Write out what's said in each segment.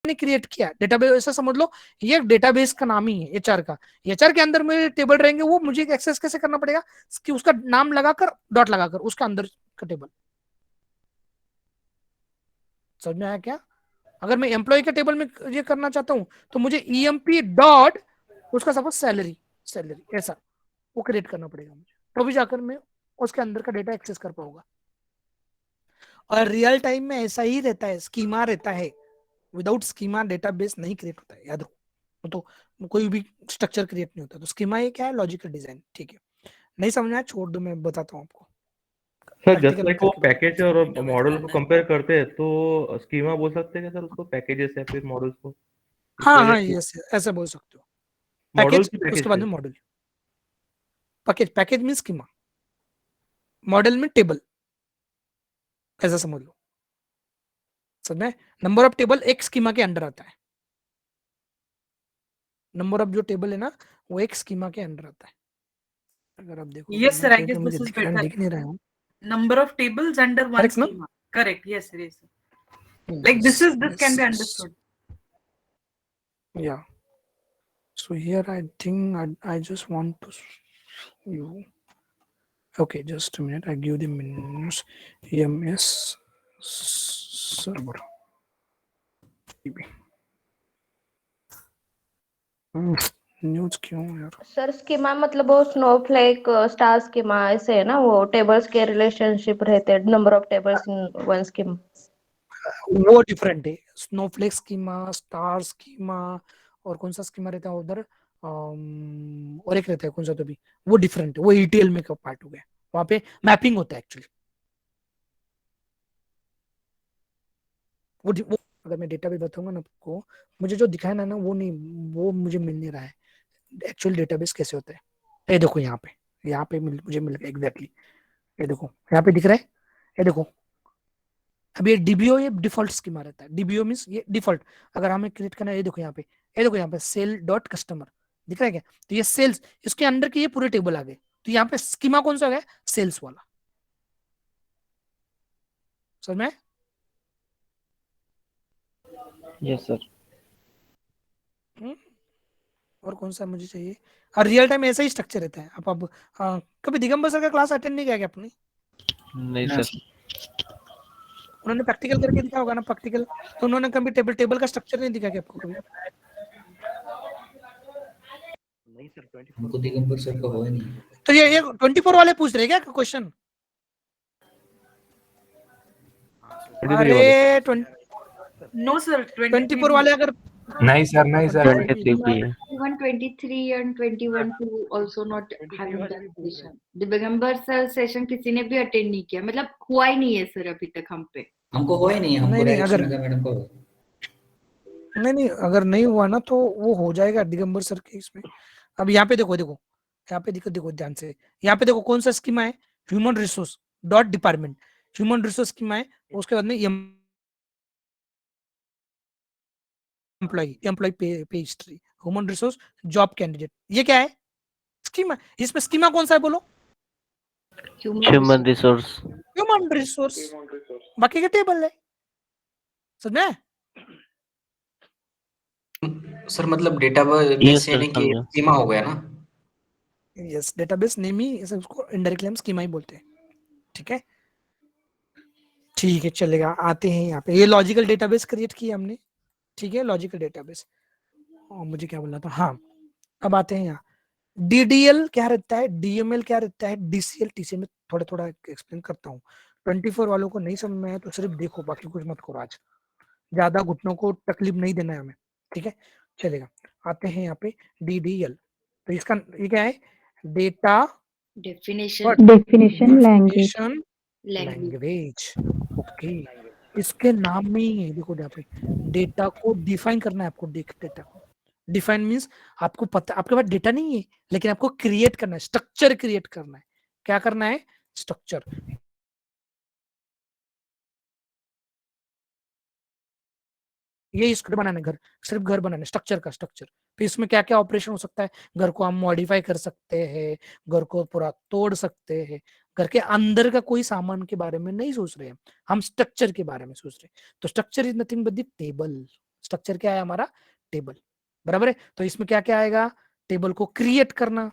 ने क्रिएट किया डेटाबेस, ऐसा समझ लो ये डेटाबेस का नाम ही है एचआर का। एचआर के अंदर में टेबल रहेंगे, वो मुझे एक्सेस कैसे करना पड़ेगा कि उसका नाम लगाकर डॉट लगाकर उसका अंदर का टेबल। समझ में आया क्या? अगर मैं एम्प्लॉय के टेबल में ये करना चाहता हूं तो मुझे ईएमपी डॉट उसका सपोज सैलरी, सैलरी ऐसा वो क्रिएट करना पड़ेगा मुझे, तो भी जाकर मैं उसके अंदर का डेटा एक्सेस कर पाऊंगा। और रियल टाइम में ऐसा ही रहता है, स्कीमा रहता है, विदाउट स्कीमा डेटाबेस नहीं क्रिएट होता है, याद रखो। तो कोई भी स्ट्रक्चर क्रिएट नहीं होता। तो स्कीमा ये क्या है? Logical design. ठीक है, नहीं समझ में आया छोड़ दो, मैं बताता हूँ आपको सर जस्ट प्रैक्टिकल में लाइक वो करके पैकेज और मॉडल को बताऊंगा। कंपेयर करते हैं तो स्कीमा बोल सकते हैं क्या सर उसको, पैकेजेस या फिर मॉडल्स को? हाँ पहले हाँ, यस ऐसे बोल सकते हो। मॉडल पैकेज की उसके पैकेज बाद थे। में model. Package, package mean schema, model में टेबल, ऐसा समझ लो। समझ में? नंबर ऑफ टेबल एक स्कीमा के अंडर आता है। नंबर ऑफ जो टेबल है ना वो एक स्कीमा के अंडर आता है। अगर आप देखोगे Yes, ना sir. I कहीं पे guess मुझे this is better. दिख नहीं रहा है। Number of tables under one correct ना? schema. Correct. Yes, sir. Yes, sir. Like yes this yes can be yes, understood. या so here I think I just want to you. Okay, just a minute. I give the minutes. EMS server. News क्यों यार? Sir schema मतलब वो Snowflake star schema ऐसे है ना, वो tables के रिलेशनशिप रहते हैं, number of tables in one schema. वो डिफरेंट है। स्नोफ्लेक स्कीमा, स्टार स्कीमा, और कौन सा स्कीमा रहता है उधर, और एक रहता है कौन सा तो भी, वो डिफरेंट है। वो ईटीएल में का पार्ट हो गया, वहां पे मैपिंग होता है एक्चुअली। वो अगर मैं डेटा भी बताऊंगा ना आपको, मुझे जो दिखाया ना वो नहीं, वो मुझे मिल नहीं रहा है एक्चुअल डेटाबेस कैसे होता है। ये देखो यहाँ पे मुझे मिल गया एग्जैक्टली। ये देखो यहाँ पे दिख रहा है, ये देखो। अब ये डीबीओ ये डिफॉल्ट स्कीमा रहता है। डीबीओ मीन्स ये डिफॉल्ट। अगर हमें क्रिएट करना है, ये देखो यहाँ पे, ये देखो यहाँ पे सेल डॉट कस्टमर दिख रहा है क्या? तो ये सेल्स, इसके अंदर के ये पूरे टेबल आ गए। तो यहाँ पे स्कीमा कौन सा आ गया? सेल्स वाला। समझ में? Yes sir. और कौन सा मुझे चाहिए? और रियल टाइम ऐसा ही स्ट्रक्चर रहता है। अब कभी दिगंबर सर का क्लास अटेंड नहीं किया क्या आपने? नहीं सर। उन्होंने प्रैक्टिकल करके दिखा होगा ना, प्रैक्टिकल। तो उन्होंने कभी टेबल टेबल का स्ट्रक्चर नहीं दिखा क्या आपको कभी? नहीं सर, 24 हमको दिगंबर सर का हुआ ही नहीं। तो ये 24 वाले पूछ रहे क्या क्वेश्चन? अरे No, sir. 24 वाले अगर नहीं सर, नहीं सर, 23 भी है। Even 23 and 21 to also not having that session. Digambar sir session किसी ने भी अटेंड नहीं किया, मतलब हुआ ही नहीं है सर अभी तक हम पे। हमको हुआ ही नहीं, हमको नहीं, राइट अगर सुना था मैडम को। नहीं अगर नहीं हुआ ना तो वो हो जाएगा दिगंबर सर के इसमें। अब यहाँ पे देखो यहाँ पे देखो ध्यान से। यहाँ पे देखो कौन सा स्कीमा है? Human resource dot department. Human resource schema है, उसके बाद में एम्प्लॉय पे history, human resource, job candidate. ये क्या है? स्कीमा। इसमें स्कीमा कौन सा है बोलो? Human resource. ह्यूमन रिसोर्स, बाकी के टेबल है। समझ में? सर मतलब डेटाबेस यानी कि स्कीमा हो गया ना? यस, डेटाबेस नेम ही उसको इनडायरेक्टली हम स्कीमा ही बोलते हैं। ठीक है, ठीक है, चलेगा। आते हैं यहाँ पे, ये लॉजिकल डेटाबेस क्रिएट किया हमने। ठीक है, लॉजिकल डेटाबेस। और मुझे क्या बोलना था, हाँ, अब आते हैं यहाँ। डीडीएल क्या रहता है, डीएमएल क्या रहता है, डीसीएल टीसीएल में थोड़ा थोड़ा एक्सप्लेन करता हूँ। 24 वालों को नहीं समझ में आया तो सिर्फ देखो, बाकी कुछ मत करो आज। ज्यादा घुटनों को तकलीफ नहीं देना है हमें। ठीक है, चलेगा। आते हैं यहाँ पे डीडीएल। तो इसका ये क्या है? Data definition language. ओके, इसके नाम में ही है, देखो यहाँ पे डेटा को डिफाइन करना है आपको। डेटा को डिफाइन मींस आपको पता, आपके पास डेटा नहीं है लेकिन आपको क्रिएट करना है, स्ट्रक्चर क्रिएट करना है। क्या करना है? स्ट्रक्चर। ये स्क्रिप्ट बनाना, घर सिर्फ घर बनाना, स्ट्रक्चर का स्ट्रक्चर। तो इसमें क्या क्या ऑपरेशन हो सकता है? घर को हम मॉडिफाई कर सकते हैं, घर को पूरा तोड़ सकते हैं। घर के अंदर का कोई सामान के बारे में नहीं सोच रहे हैं हम स्ट्रक्चर के बारे में सोच रहे हैं। तो structure is nothing but the table. Structure क्या है हमारा, टेबल, बराबर है। तो इसमें क्या क्या आएगा, टेबल को क्रिएट करना,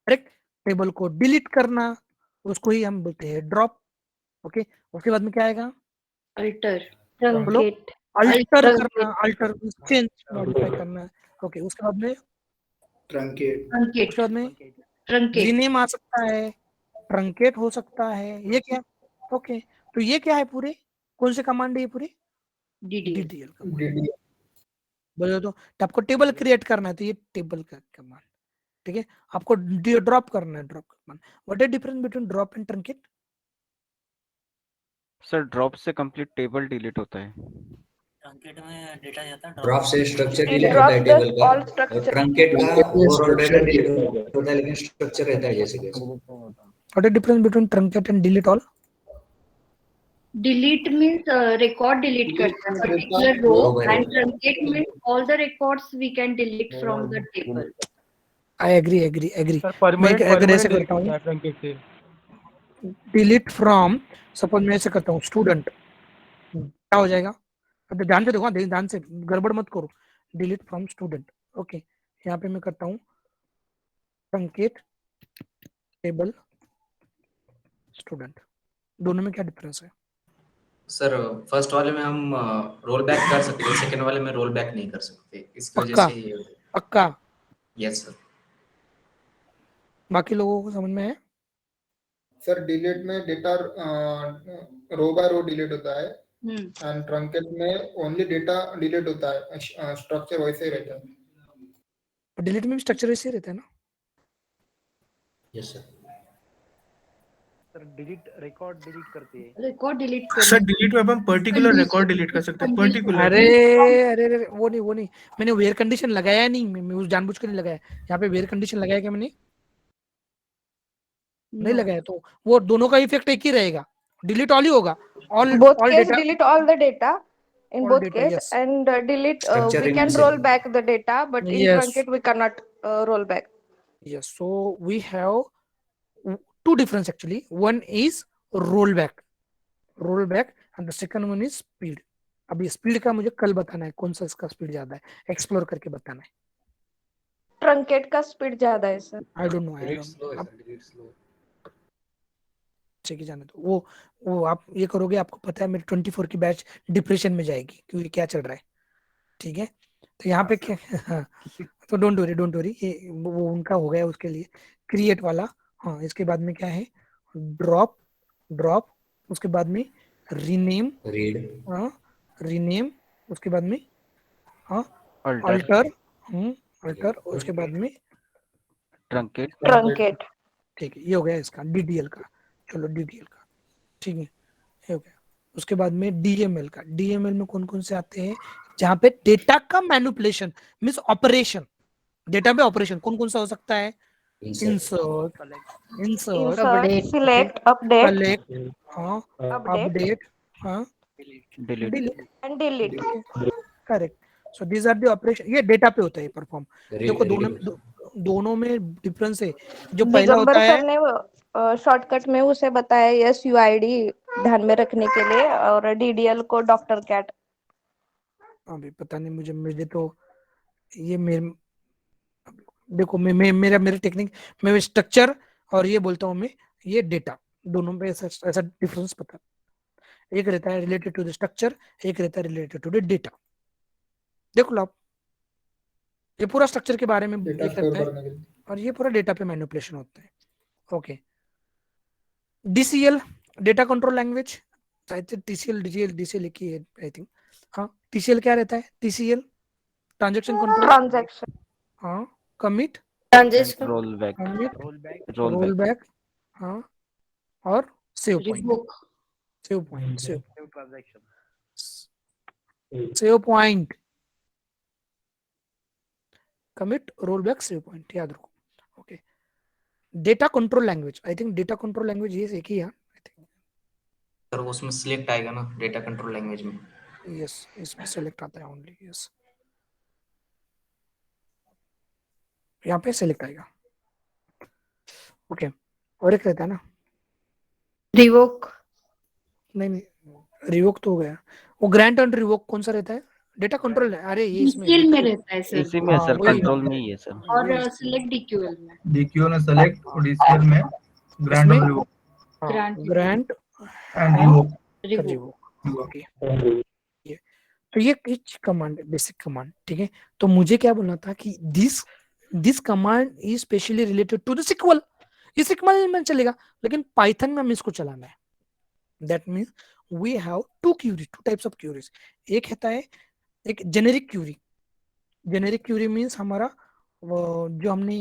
करेक्ट, टेबल को डिलीट करना, उसको ही हम बोलते हैं ड्रॉप। ओके, उसके बाद में क्या आएगा, अल्टर, बोलो, Truncate. Alter Truncate. करना, अल्टर चेंज मॉडिफाई करना। ओके, उसके बाद में, ट्रंकेट, ट्रंकेट, उसके बाद में ट्रंकेट, रीनेम आ सकता है, ट्रंकेट हो सकता है, ये क्या, ओके। तो ये क्या है पूरे, कौन से कमांड है ये पूरे, डीडीएल, डीडीएल कमांड। डीडी, बोलो तो आपको टेबल क्रिएट करना है तो ये टेबल का कमांड, ठीक है। आपको ड्रॉप करना है, drop command. What is difference between drop and truncate? Sir drop से कंप्लीट टेबल डिलीट होता है। ट्रंकेट में डेटा जाता है, ड्रॉप से स्ट्रक्चर It डिलीट होता है drops the टेबल का, all और structure. ट्रंकेट का ट्रंकेट में overall data structure delete delete होता है। होता है, लेकिन स्ट्रक्चर रहता है जैसे जैसे। What is difference between truncate and delete all? delete means record delete करता है particular row, and truncate means all the records we can delete from the table. I agree agree agree. Sir मैं अगर ऐसे करता हूँ, truncate से delete from, suppose मैं ऐसे करता हूँ स्टूडेंट, क्या हो जाएगा, अब ध्यान से देखो, हाँ, ध्यान से, गड़बड़ मत करो। डिलीट फ्रॉम स्टूडेंट, ओके, यहाँ पे मैं करता हूँ ट्रंकेट टेबल स्टूडेंट, दोनों में क्या डिफरेंस है? सर फर्स्ट वाले में हम रोल बैक कर सकते हैं, सेकंड वाले में रोल बैक नहीं कर सकते, इसकी वजह पक्का से ये। पक्का, यस सर। बाकी लोगों को समझ में है? सर डिलीट में डेटा रो बाय रो डिलीट होता है, हम्म, एंड ट्रंकेट में ओनली डेटा डिलीट होता है, स्ट्रक्चर वैसे ही रहता है। डिलीट में भी स्ट्रक्चर ऐसे ही रहता है ना? Yes sir. Sir delete record delete करते हैं। record delete सर करना डिलीट में अपन पर्टिकुलर रिकॉर्ड डिलीट कर सकते हैं, पर्टिकुलर। अरे अरे अरे, वो नहीं, मैंने वेयर कंडीशन लगाया नहीं, मैं उस जानबूझ के नहीं लगाया। यहाँ पे वेयर कंडीशन लगाया क्या मैंने? नहीं लगाया, तो वो दोनों का इफेक्ट एक ही रहेगा, डिलीट ऑल ही होगा। All Both all case data, delete all the data in all both data, case, yes. and delete Structure we can remains roll same. back the data, but in Yes. truncate we cannot roll back. yes, so we have two difference actually. One is rollback, and the second one is speed. अब ये speed का मुझे कल बताना है, कौन सा इसका स्पीड ज्यादा है, एक्सप्लोर करके बताना है। Truncate का speed ज्यादा है sir. I don't know, delete slow है सर, डिलीट स्लो। ठीक है, जाने दो, वो आप ये करोगे, आपको पता है मेरी 24 की बैच डिप्रेशन में जाएगी, क्योंकि क्या चल रहा है, ठीक है। तो यहाँ पे क्या, हाँ, तो डोंट वरी, ये वो उनका हो गया उसके लिए क्रिएट वाला। हाँ, इसके बाद में क्या है, ड्रॉप, उसके बाद में रीनेम, रीड, हाँ, रीनेम, उसके बाद में हाँ अल्टर, अल्टर, उसके बाद में ट्रंकेट, Truncate. ठीक है, ये हो गया इसका डीडीएल का। चलो डीडीएल का, ठीक है, ये हो गया। उसके बाद में डीएमएल का, डीएमएल में कौन कौन से आते हैं, जहाँ पे डेटा का मैनिपुलेशन मींस ऑपरेशन, डेटा पे ऑपरेशन कौन कौन सा हो सकता है, insert, Insert, Update. select, update, collect, हाँ, update, अपडेट, हाँ, delete, delete, and delete. Correct. So these are the operation, ये डेटा पे होता है परफॉर्म। देखो दोनों में डिफरेंस है, जो पहला दिगंबर होता है, सर ने शॉर्टकट में उसे बताया SUID ध्यान में रखने के लिए, और DDL को डॉक्टर कैट। अभी पता नहीं मुझे तो ये मेरे, देखो मेरा टेक्निक, मैं स्ट्रक्चर और ये बोलता हूँ मैं, ये डेटा, दोनों में ऐसा डिफरेंस पता, एक रहता है रिलेटेड टू द स्ट्रक्चर, एक रहता है रिलेटेड टू द डेटा। देख लो आप, ये पूरा स्ट्रक्चर के बारे में डेटा एक स्टोर रहता है, करने के लिए। और ये पूरा डेटा पे मैनिपुलेशन होता है। Okay, DCL, data control language, DCL लिखी है आई थिंक। हाँ, TCL क्या रहता है, TCL ट्रांजैक्शन कंट्रोल, ट्रांजैक्शन, हाँ, commit, roll back, commit, roll roll back, back, हाँ, और save point, revoke, save point, transaction. Save point, commit, roll back, save point, याद रखो। Okay, data control language, I think data control language ये एक ही है, I think. Sir उसमें select आएगा ना डेटा कंट्रोल लैंग्वेज में। यस, इसमें सेलेक्ट आता है ओनली, यस, यहाँ पे सेलेक्ट आएगा। ओके, और एक रहता है ना, revoke, नहीं रिवोक तो हो गया, वो ग्रांट एंड रिवोक कौन सा रहता है डेटा कंट्रोल है, अरे ये इसमें DQL में रहता है सर इसी में हाँ, सर, वही। कंट्रोल में ही है सर। और सिलेक्ट DQL में DQ ने सेलेक्ट और DCL में ग्रांट इसमें- और revoke grant and revoke revoke. Okay. तो ये कुछ कमांड, बेसिक कमांड, ठीक है। तो मुझे क्या बोलना था कि this command is specially related to the SQL. ये सिक्वल में चलेगा, लेकिन पाइथन में हमें इसको चलाना है। That means we have two types of queries. एक होता है एक generic query. Generic query means हमारा जो हमने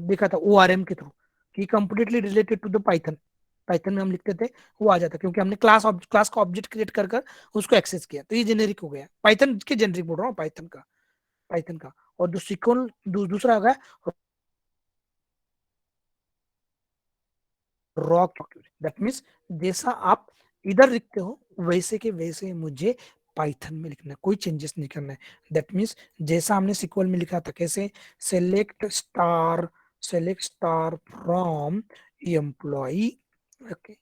देखा था ORM के थ्रू कि completely related to the Python. Python में हम लिखते थे, वो आ जाता क्योंकि हमने क्लास का ऑब्जेक्ट क्रिएट कर उसको एक्सेस किया, तो ये जेनेरिक हो गया। पाइथन के जेनेरिक बोल रहा हूँ, पाइथन का। और जो सिक्वल दूसरा आ गया रॉ क्यूरी। दैट मीन्स जैसा आप इधर लिखते हो वैसे के वैसे मुझे पाइथन में लिखना है, कोई चेंजेस नहीं करना है। दैट मीन्स जैसा हमने सिक्वल में लिखा था, कैसे select star from employee, okay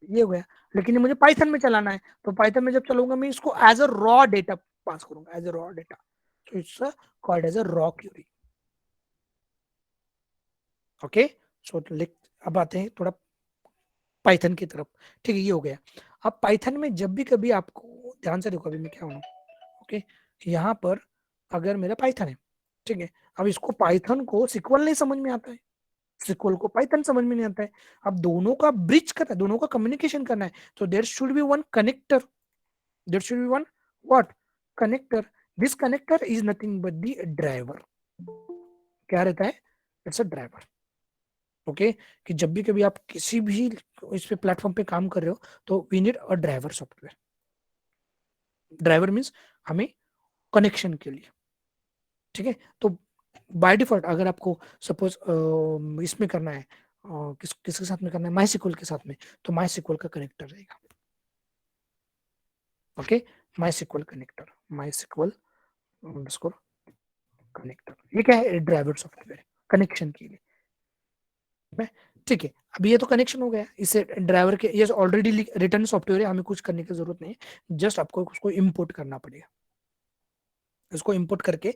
ये हो गया। लेकिन ये मुझे पाइथन में चलाना है, तो पाइथन में जब चलूंगा मैं इसको as a raw data pass करूंगा, एज अ रॉ डेटा। तो it's called as a raw query. Okay, so अब आते हैं थोड़ा पाइथन की तरफ, ठीक है। ये हो गया। अब पाइथन में जब भी कभी आपको ध्यान से देखो, अभी मैं क्या हूँ, ओके, यहाँ पर अगर मेरा पाइथन है, ठीक है। अब इसको पाइथन को सिक्वल नहीं समझ में आता है, सिक्वल को पाइथन समझ में नहीं आता है। अब दोनों का ब्रिज करना है, दोनों का कम्युनिकेशन करना है, तो there should be one connector, there should be one what connector. This connector is nothing but the driver. क्या रहता है? It's a driver. ओके, कि जब भी कभी आप किसी भी इस पे प्लेटफॉर्म पे काम कर रहे हो तो we need a driver software. Driver means हमें कनेक्शन के लिए, ठीक है। तो बाय डिफॉल्ट अगर आपको सपोज इसमें करना है, किसके साथ में करना है, MySQL के साथ में, तो MySQL का कनेक्टर रहेगा। Okay, MySQL connector, MySQL underscore connector, ये क्या है? ड्राइवर सॉफ्टवेयर कनेक्शन के लिए, ठीक है। अब ये तो कनेक्शन हो गया, इससे ड्राइवर के, ये ऑलरेडी रिटर्न सॉफ्टवेयर है, हमें कुछ करने की जरूरत नहीं है, जस्ट आपको उसको इंपोर्ट करना पड़ेगा। इसको इंपोर्ट करके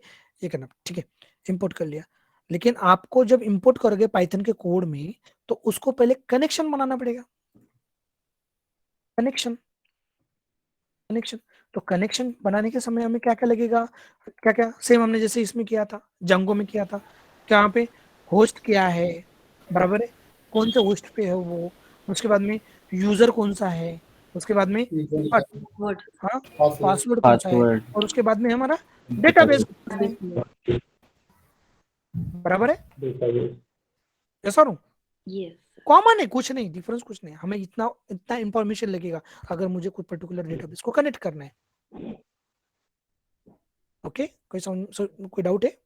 ये करना, ठीक है। इंपोर्ट कर लिया, लेकिन आपको जब इंपोर्ट करोगे पाइथन के कोड में, तो उसको पहले कनेक्शन बनाना पड़ेगा। कनेक्शन तो कनेक्शन बनाने के समय हमें क्या क्या लगेगा, क्या क्या सेम हमने जैसे इसमें किया था, जंगो में किया था। यहाँ पे होस्ट क्या है, बराबर है, कौन से होस्ट पे है वो, उसके बाद में यूजर कौन सा है, उसके बाद में पासवर्ड कौन सा है, और उसके बाद में हमारा डेटाबेस बराबर है। ऐसा रू कॉमन है, कुछ नहीं डिफरेंस, कुछ नहीं। हमें इतना इंफॉर्मेशन लगेगा अगर मुझे कोई पर्टिकुलर डेटाबेस को कनेक्ट करना है। ओके, कोई डाउट है?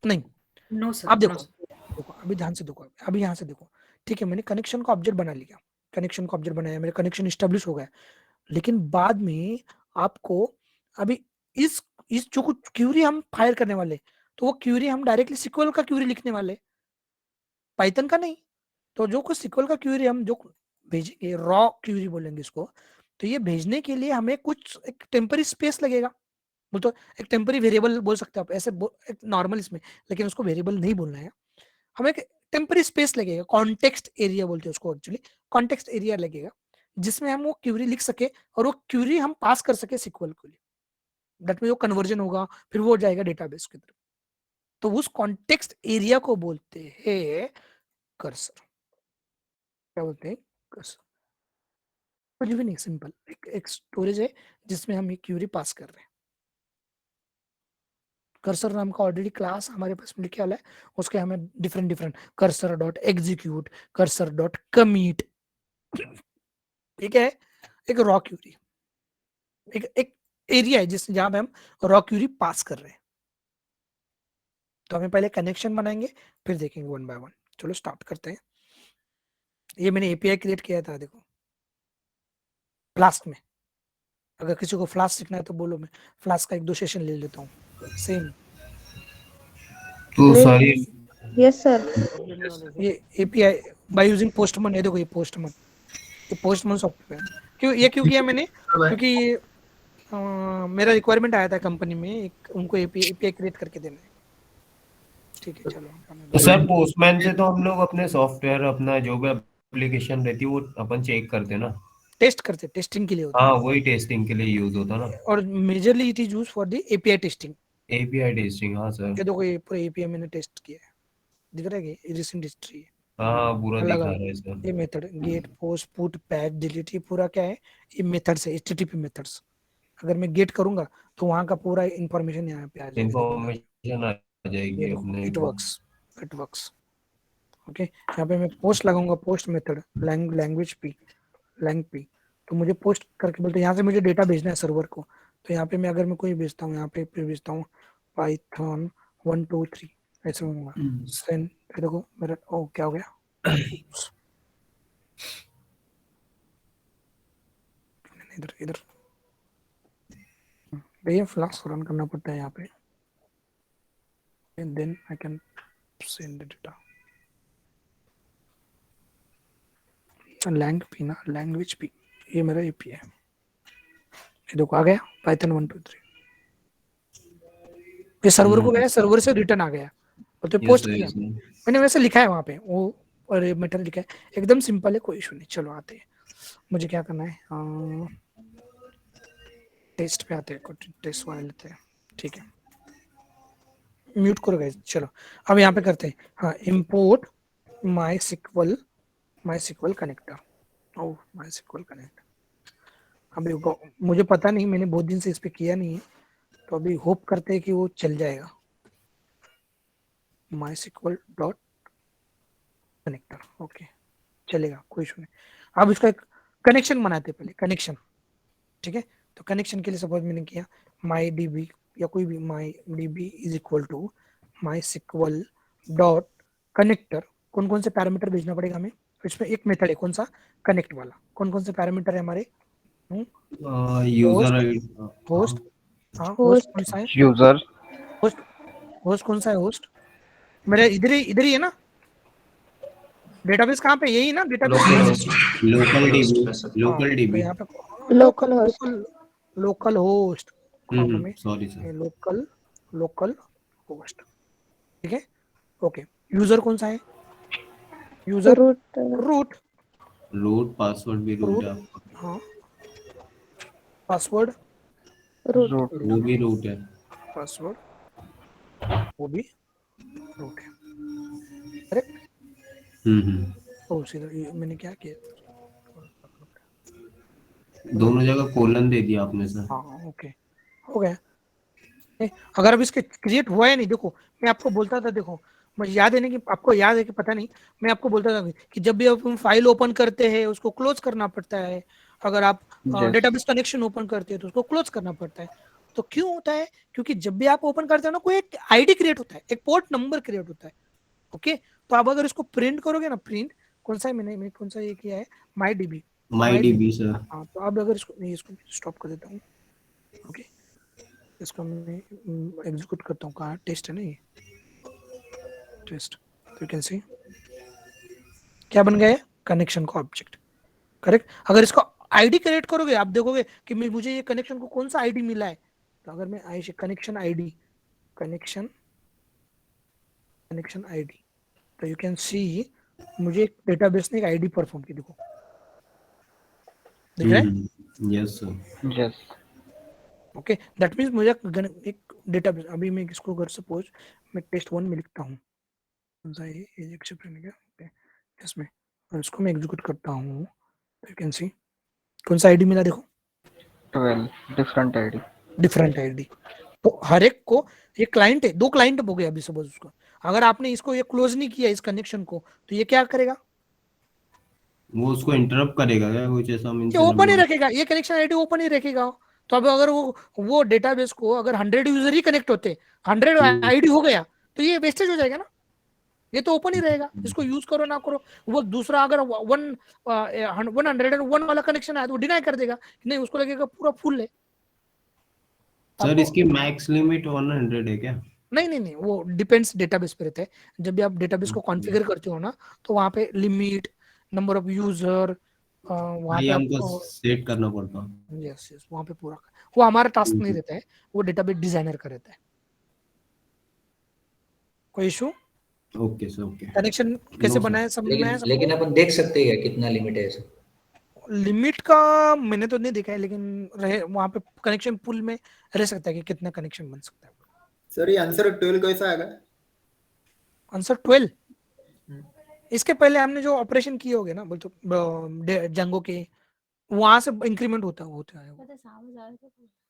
नहीं, No sir. आप देखो, No, sir. अभी ध्यान से देखो, अभी यहाँ से देखो, ठीक है। मैंने कनेक्शन का ऑब्जेक्ट बना लिया, कनेक्शन का ऑब्जेक्ट बनाया, मेरा कनेक्शन एस्टेब्लिश हो गया, लेकिन बाद में आपको अभी इस जो कुछ क्यूरी हम फायर करने वाले, तो वो क्यूरी हम डायरेक्टली सिक्वल का क्यूरी लिखने वाले, पाइथन का नहीं। तो जो कुछ सिक्वल का क्यूरी हम जो भेजेंगे, रॉ क्यूरी बोलेंगे इसको, तो ये भेजने के लिए हमें कुछ एक टेम्पररी स्पेस लगेगा, बोल तो एक टेम्पररी वेरिएबल बोल सकते हो आप, ऐसे एक नॉर्मल इसमें, लेकिन उसको वेरिएबल नहीं बोलना है, हमें एक टेम्पररी स्पेस लगेगा, कॉन्टेक्स्ट एरिया बोलते हैं उसको, एक्चुअली कॉन्टेक्स्ट एरिया लगेगा, जिसमें हम वो क्यूरी लिख सके और वो क्यूरी हम पास कर सके सिक्वल को लिए। दैट मीन वो कन्वर्जन होगा, फिर वो जाएगा डेटाबेस की तरफ। तो उस कॉन्टेक्स्ट एरिया को बोलते हैं कर्सर। क्या बोलते हैं? कर्सर। कुछ भी नहीं, सिंपल एक स्टोरेज है जिसमें हम ये क्यूरी पास कर रहे हैं। कर्सर नाम का ऑलरेडी क्लास हमारे पास में लिखा है, उसके हमें different cursor dot execute, cursor dot commit, ठीक है। एक रॉ क्यूरी, एक एरिया है जिस जहां पे हम रॉ क्यूरी पास कर रहे हैं। तो हमें पहले कनेक्शन बनाएंगे, फिर देखेंगे वन बाय वन। चलो स्टार्ट करते हैं। ये मैंने एपीआई क्रिएट किया था, देखो फ्लास्क में। अगर किसी को फ्लास्क सीखना है तो बोलो, मैं फ्लास्क का 1-2 सेशन ले लेता हूँ। सेम तो सारी यस सर। ये एपीआई बाय यूजिंग पोस्टमन, ये देखो ये पोस्टमन सॉफ्टवेयर। क्यों किया मैंने? क्योंकि मेरा रिक्वायरमेंट आया था कंपनी में, एक उनको एपीआई क्रिएट करके देना है। ठीक है चलो। तो सर पोस्टमैन से तो हम लोग अपने सॉफ्टवेयर अपना जो भी एप्लीकेशन रहती है वो अपन चेक करते हैं ना। टेस्ट करते, टेस्टिंग के लिए होता हाँ वही टेस्टिंग के लिए यूज होता ना। है, और majorly it is use for the API testing. API testing, हाँ सर। ये देखो ये पूरा एपीआई मैंने टेस्ट किया है, दिख रहा है कि रिसेंट हिस्ट्री है। हाँ पूरा अलग दिखा अलग रहा है सर। ये method get post put patch delete, ये पूरा क्या है, ये मेथड्स है, एचटीटीपी मेथड्स। अगर मैं गेट करूंगा तो वहां का पूरा इंफॉर्मेशन यहाँ पे आ जाएगा, इन्फॉर्मेशन आ जाएगी ये अपने। It works. ओके, यहाँ पे मैं पोस्ट लगाऊंगा, post method language P lang P, तो मुझे पोस्ट करके बोलते हैं यहाँ से मुझे डेटा भेजना है सर्वर को। तो यहाँ पे मैं अगर मैं कोई भेजता हूँ, यहाँ पे भेजता हूँ पाइथन 1 2 3 ऐसे होगा सेंड। देखो मेरा ओ क्या हो गया, इधर इधर भैया फ्लास्क रन करना पड़ता है यहाँ पे, and then I can send the data. Lang P ना, लैंग्वेज पी, ये मेरा एपी है। ये देखो आ गया पाइथन 1 2 3, ये सर्वर को गया, सर्वर से रिटर्न आ गया, तो पोस्ट किया मैंने, वैसे लिखा है वहाँ पे वो, और ये मेथड लिखा है, एकदम सिंपल है, कोई इशू नहीं। चलो आते हैं, मुझे क्या करना है, टेस्ट पे आते हैं, टेस्ट वाले लेते हैं। ठीक है म्यूट करो गाइस। चलो अब यहाँ पे करते हैं, हाँ इंपोर्ट माई सिक्वल कनेक्टर। ओह माई सिक्वल कनेक्ट, अभी मुझे पता नहीं, मैंने बहुत दिन से इस पे किया नहीं है, तो अभी होप करते हैं कि वो चल जाएगा। माई सिक्वल डॉट कनेक्टर, ओके चलेगा, कोई इशू नहीं। अब इसका एक कनेक्शन बनाते पहले, कनेक्शन। ठीक है, तो कनेक्शन के लिए सपोज मैंने किया माई डीबी या कोई भी my DB is equal to my SQL dot connector. कौन कौन से पैरामीटर भेजना पड़ेगा हमें, इसमें एक मेथड है कौन सा, कनेक्ट वाला। कौन कौन से पैरामीटर है हमारे, यूजर होस्ट, हाँ होस्ट कौन सा है, यूजर होस्ट कौन सा है, होस्ट मेरा इधर ही है ना, डेटाबेस कहाँ पे, यही ना डेटाबेस, लोकल डीबी यहाँ पे local host, local host, sorry sir, local host. ठीक है ओके, यूजर कौन सा है, यूजर रूट पासवर्ड भी रूट है, हाँ पासवर्ड वो भी रूट है, पासवर्ड वो भी रूट है, करेक्ट। ओ सीधा ये मैंने क्या किया, दोनों जगह कोलन दे दिया आपने सर। हाँ ओके हो गया। अगर अब इसके क्रिएट हुआ है नहीं, देखो मैं आपको बोलता था, देखो मुझे याद है ना, कि आपको याद है कि पता नहीं, मैं आपको बोलता था कि जब भी आप फाइल ओपन करते हैं उसको क्लोज करना पड़ता है, अगर आप डेटाबेस कनेक्शन ओपन करते हैं तो उसको क्लोज करना पड़ता है। तो क्यों होता है, क्योंकि जब भी आप ओपन करते हो ना, कोई एक आईडी क्रिएट होता है, एक पोर्ट नंबर क्रिएट होता है। ओके, तो आप अगर इसको प्रिंट करोगे ना, प्रिंट कौन सा है, मैंने कौन सा ये किया है, माई डीबी सर। हाँ तो अब अगर इसको स्टॉप कर देता हूँ, ओके इसको मैं एग्जीक्यूट करता हूँ, कहाँ टेस्ट है ना ये टेस्ट, तो यू कैन सी क्या बन गया है, कनेक्शन का ऑब्जेक्ट, करेक्ट। अगर इसको आईडी क्रिएट करोगे, आप देखोगे कि मुझे ये कनेक्शन को कौन सा आईडी मिला है, तो अगर मैं कनेक्शन आईडी तो यू कैन सी मुझे डेटाबेस ने एक आईडी परफॉर्म की, देखो दिख रहा है, yes sir, yes okay that means मुझे एक डेटाबेस, अभी मैं इसको अगर सपोज मैं टेस्ट 1 में लिखता हूँ, ये एक्सेप्ट करने का इसमें, और इसको मैं एग्जीक्यूट करता हूँ, तो यू कैन सी कौन सा आईडी मिला, देखो 12 डिफरेंट आईडी। तो हर एक को, ये क्लाइंट है, 2 क्लाइंट हो गए अभी सपोज उसको, अगर आपने इसको ये क्लोज नहीं किया इस कनेक्शन को, तो ये क्या करेगा, वो उसको इंटरप्ट करेगा क्या, कुछ ऐसा मींस ये ओपन ही रखेगा, ये कनेक्शन आईडी ओपन ही रखेगा। तो अब अगर वो डेटाबेस को अगर 100 यूजर ही कनेक्ट होते, 100 आईडी हो गया, तो ये वेस्टेज हो जाएगा ना, ये तो ओपन ही रहेगा, इसको यूज करो ना करो। वो दूसरा अगर 101 वाला कनेक्शन आया तो वो डिनाई कर देगा, नहीं उसको लगेगा पूरा फुल है। सर इसकी मैक्स लिमिट 100 है क्या? नहीं वो डिपेंड्स डेटाबेस पे रहता है। जब भी आप डेटाबेस को कॉन्फ़िगर करते हो ना, तो वहाँ पे लिमिट, नंबर ऑफ यूजर, वहाँ पे ये हमको आपको सेट करना पड़ता। यस यस वहाँ पे पूरा वो हमारा टास्क नहीं हम्म। रहता है, वो डेटाबेस डिजाइनर का रहता है। कोई issue? Okay sir, okay. Connection कैसे नो सर। बनाए समझ में आया लेकिन लेकिन सबको? अपन देख सकते हैं कितना लिमिट है ऐसे। लिमिट का मैंने तो नहीं देखा है, लेकिन रहे वहाँ पे कनेक्शन पूल में रह सकता है कि कितना कनेक्शन बन सकता है। सर ये आंसर 12 कैसा आएगा? आंसर 12। हम्म। इसके पहले हमने जो ऑपरेशन किए होंगे ना बोल तो जंगो के, वहां से इंक्रीमेंट होता है वो।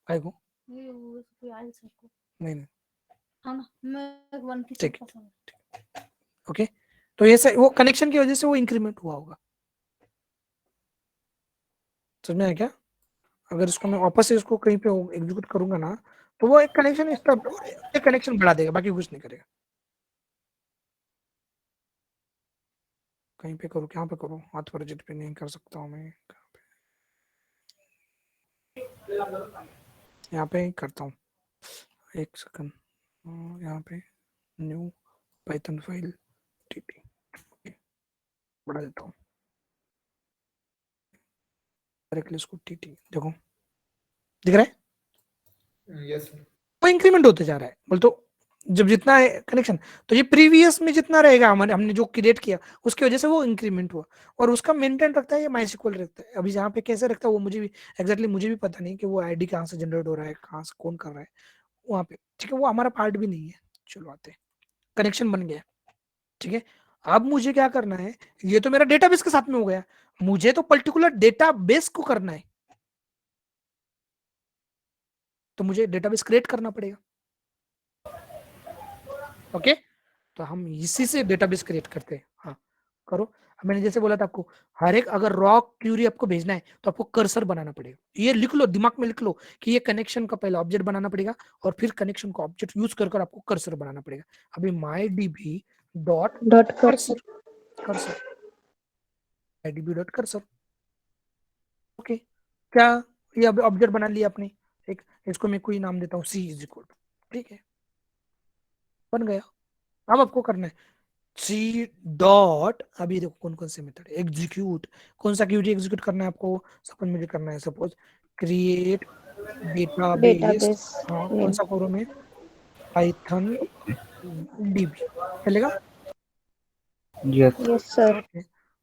काय को? नहीं नहीं ठीक ओके। तो ये वो कनेक्शन की वजह से वो इंक्रीमेंट हुआ होगा, समझ में आया क्या? अगर इसको मैं वापस से इसको कहीं पे एग्जीक्यूट करूंगा ना, तो वो एक कनेक्शन एक कनेक्शन बढ़ा देगा, बाकी कुछ नहीं करेगा। कहीं पे करूँ, कहाँ पे करूँ? हाथ पर जिट पे नहीं कर सकता हूँ मैं, यहाँ पे ही करता हूँ। एक सेकंड, यहाँ पे न्यू पाइथन फाइल टीटी बढ़ा देता हूँ डायरेक्टली इसको टीटी। देखो दिख रहा है यस सर। वो इंक्रीमेंट होते जा रहा है। बोल तो जब जितना है कनेक्शन, तो ये प्रीवियस में जितना रहेगा हमने जो क्रिएट किया उसकी वजह से वो इंक्रीमेंट हुआ, और उसका मेंटेन रखता है ये माइस्क्ल रखता है। अभी यहाँ पे कैसे रखता है वो मुझे भी एग्जैक्टली मुझे भी पता नहीं कि वो आईडी कहाँ से जनरेट हो रहा है, कहाँ से कौन कर रहा है वहाँ पे, ठीक है। वो हमारा पार्ट भी नहीं है। चलो आते हैं, कनेक्शन बन गया, ठीक है। अब मुझे क्या करना है, ये तो मेरा डेटाबेस के साथ में हो गया, मुझे तो पर्टिकुलर डेटाबेस को करना है, तो मुझे डेटाबेस क्रिएट करना पड़ेगा। ओके, तो हम इसी से डेटाबेस क्रिएट करते हैं। हाँ करो। अब मैंने जैसे बोला था आपको, हर एक अगर रॉ क्यूरी आपको भेजना है तो आपको कर्सर बनाना पड़ेगा। ये लिख लो, दिमाग में लिख लो कि ये कनेक्शन का पहले ऑब्जेक्ट बनाना पड़ेगा, और फिर कनेक्शन का ऑब्जेक्ट यूज कर आपको कर्सर बनाना पड़ेगा। अभी my DB dot cursor, cursor my DB dot cursor. Okay, क्या ये अभी ऑब्जेक्ट बना लिया आपने? एक इसको मैं कोई नाम देता हूँ सी इज इक्वल, ठीक है, बन गया। अब आपको करना है सी डॉट, अभी देखो कौन कौन से मेथड है। एग्जीक्यूट, कौन सा क्यूरी एग्जीक्यूट करना है आपको? सपोज मुझे करना है सपोज क्रिएट डेटाबेस। हाँ कौन सा करूँ मैं? पाइथन डीबी चलेगा? Yes. Yes, sir. Okay,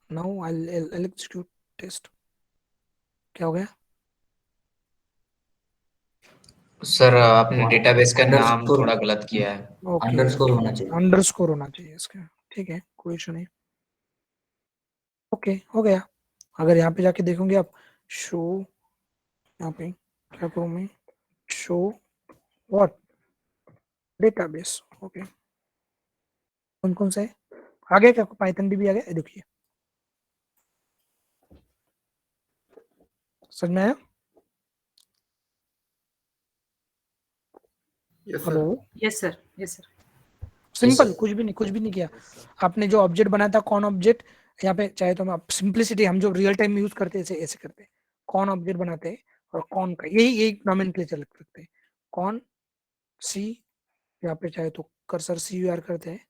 now I execute test. क्या हो गया? सर आपने डेटाबेस का नाम थोड़ा गलत किया है, ओके, अंडरस्कोर होना चाहिए। अंडरस्कोर होना चाहिए इसका, ठीक है, कोई इशू नहीं। ओके हो गया। अगर यहाँ पे जाके देखोगे आप, शो, यहाँ पे क्या करूँ मैं? Show what database. ओके, कौन कौन सा है? आ गया क्या? पाइथन डीबी आ गया, देखिए समझ में आया? Yes hello, sir. Yes, sir. Yes, sir. Simple, कुछ भी नहीं किया। आपने जो ऑब्जेक्ट बनाया था कौन ऑब्जेक्ट, यहाँ पे चाहे तो हम सिंपलिसिटी, हम जो रियल टाइम में यूज करते हैं ऐसे ऐसे करते हैं, कौन ऑब्जेक्ट बनाते हैं और कौन का यही यही नॉमेनक्लेचर लिख सकते हैं। कौन सी, यहाँ पे चाहे तो कर्सर सी यू आर करते हैं,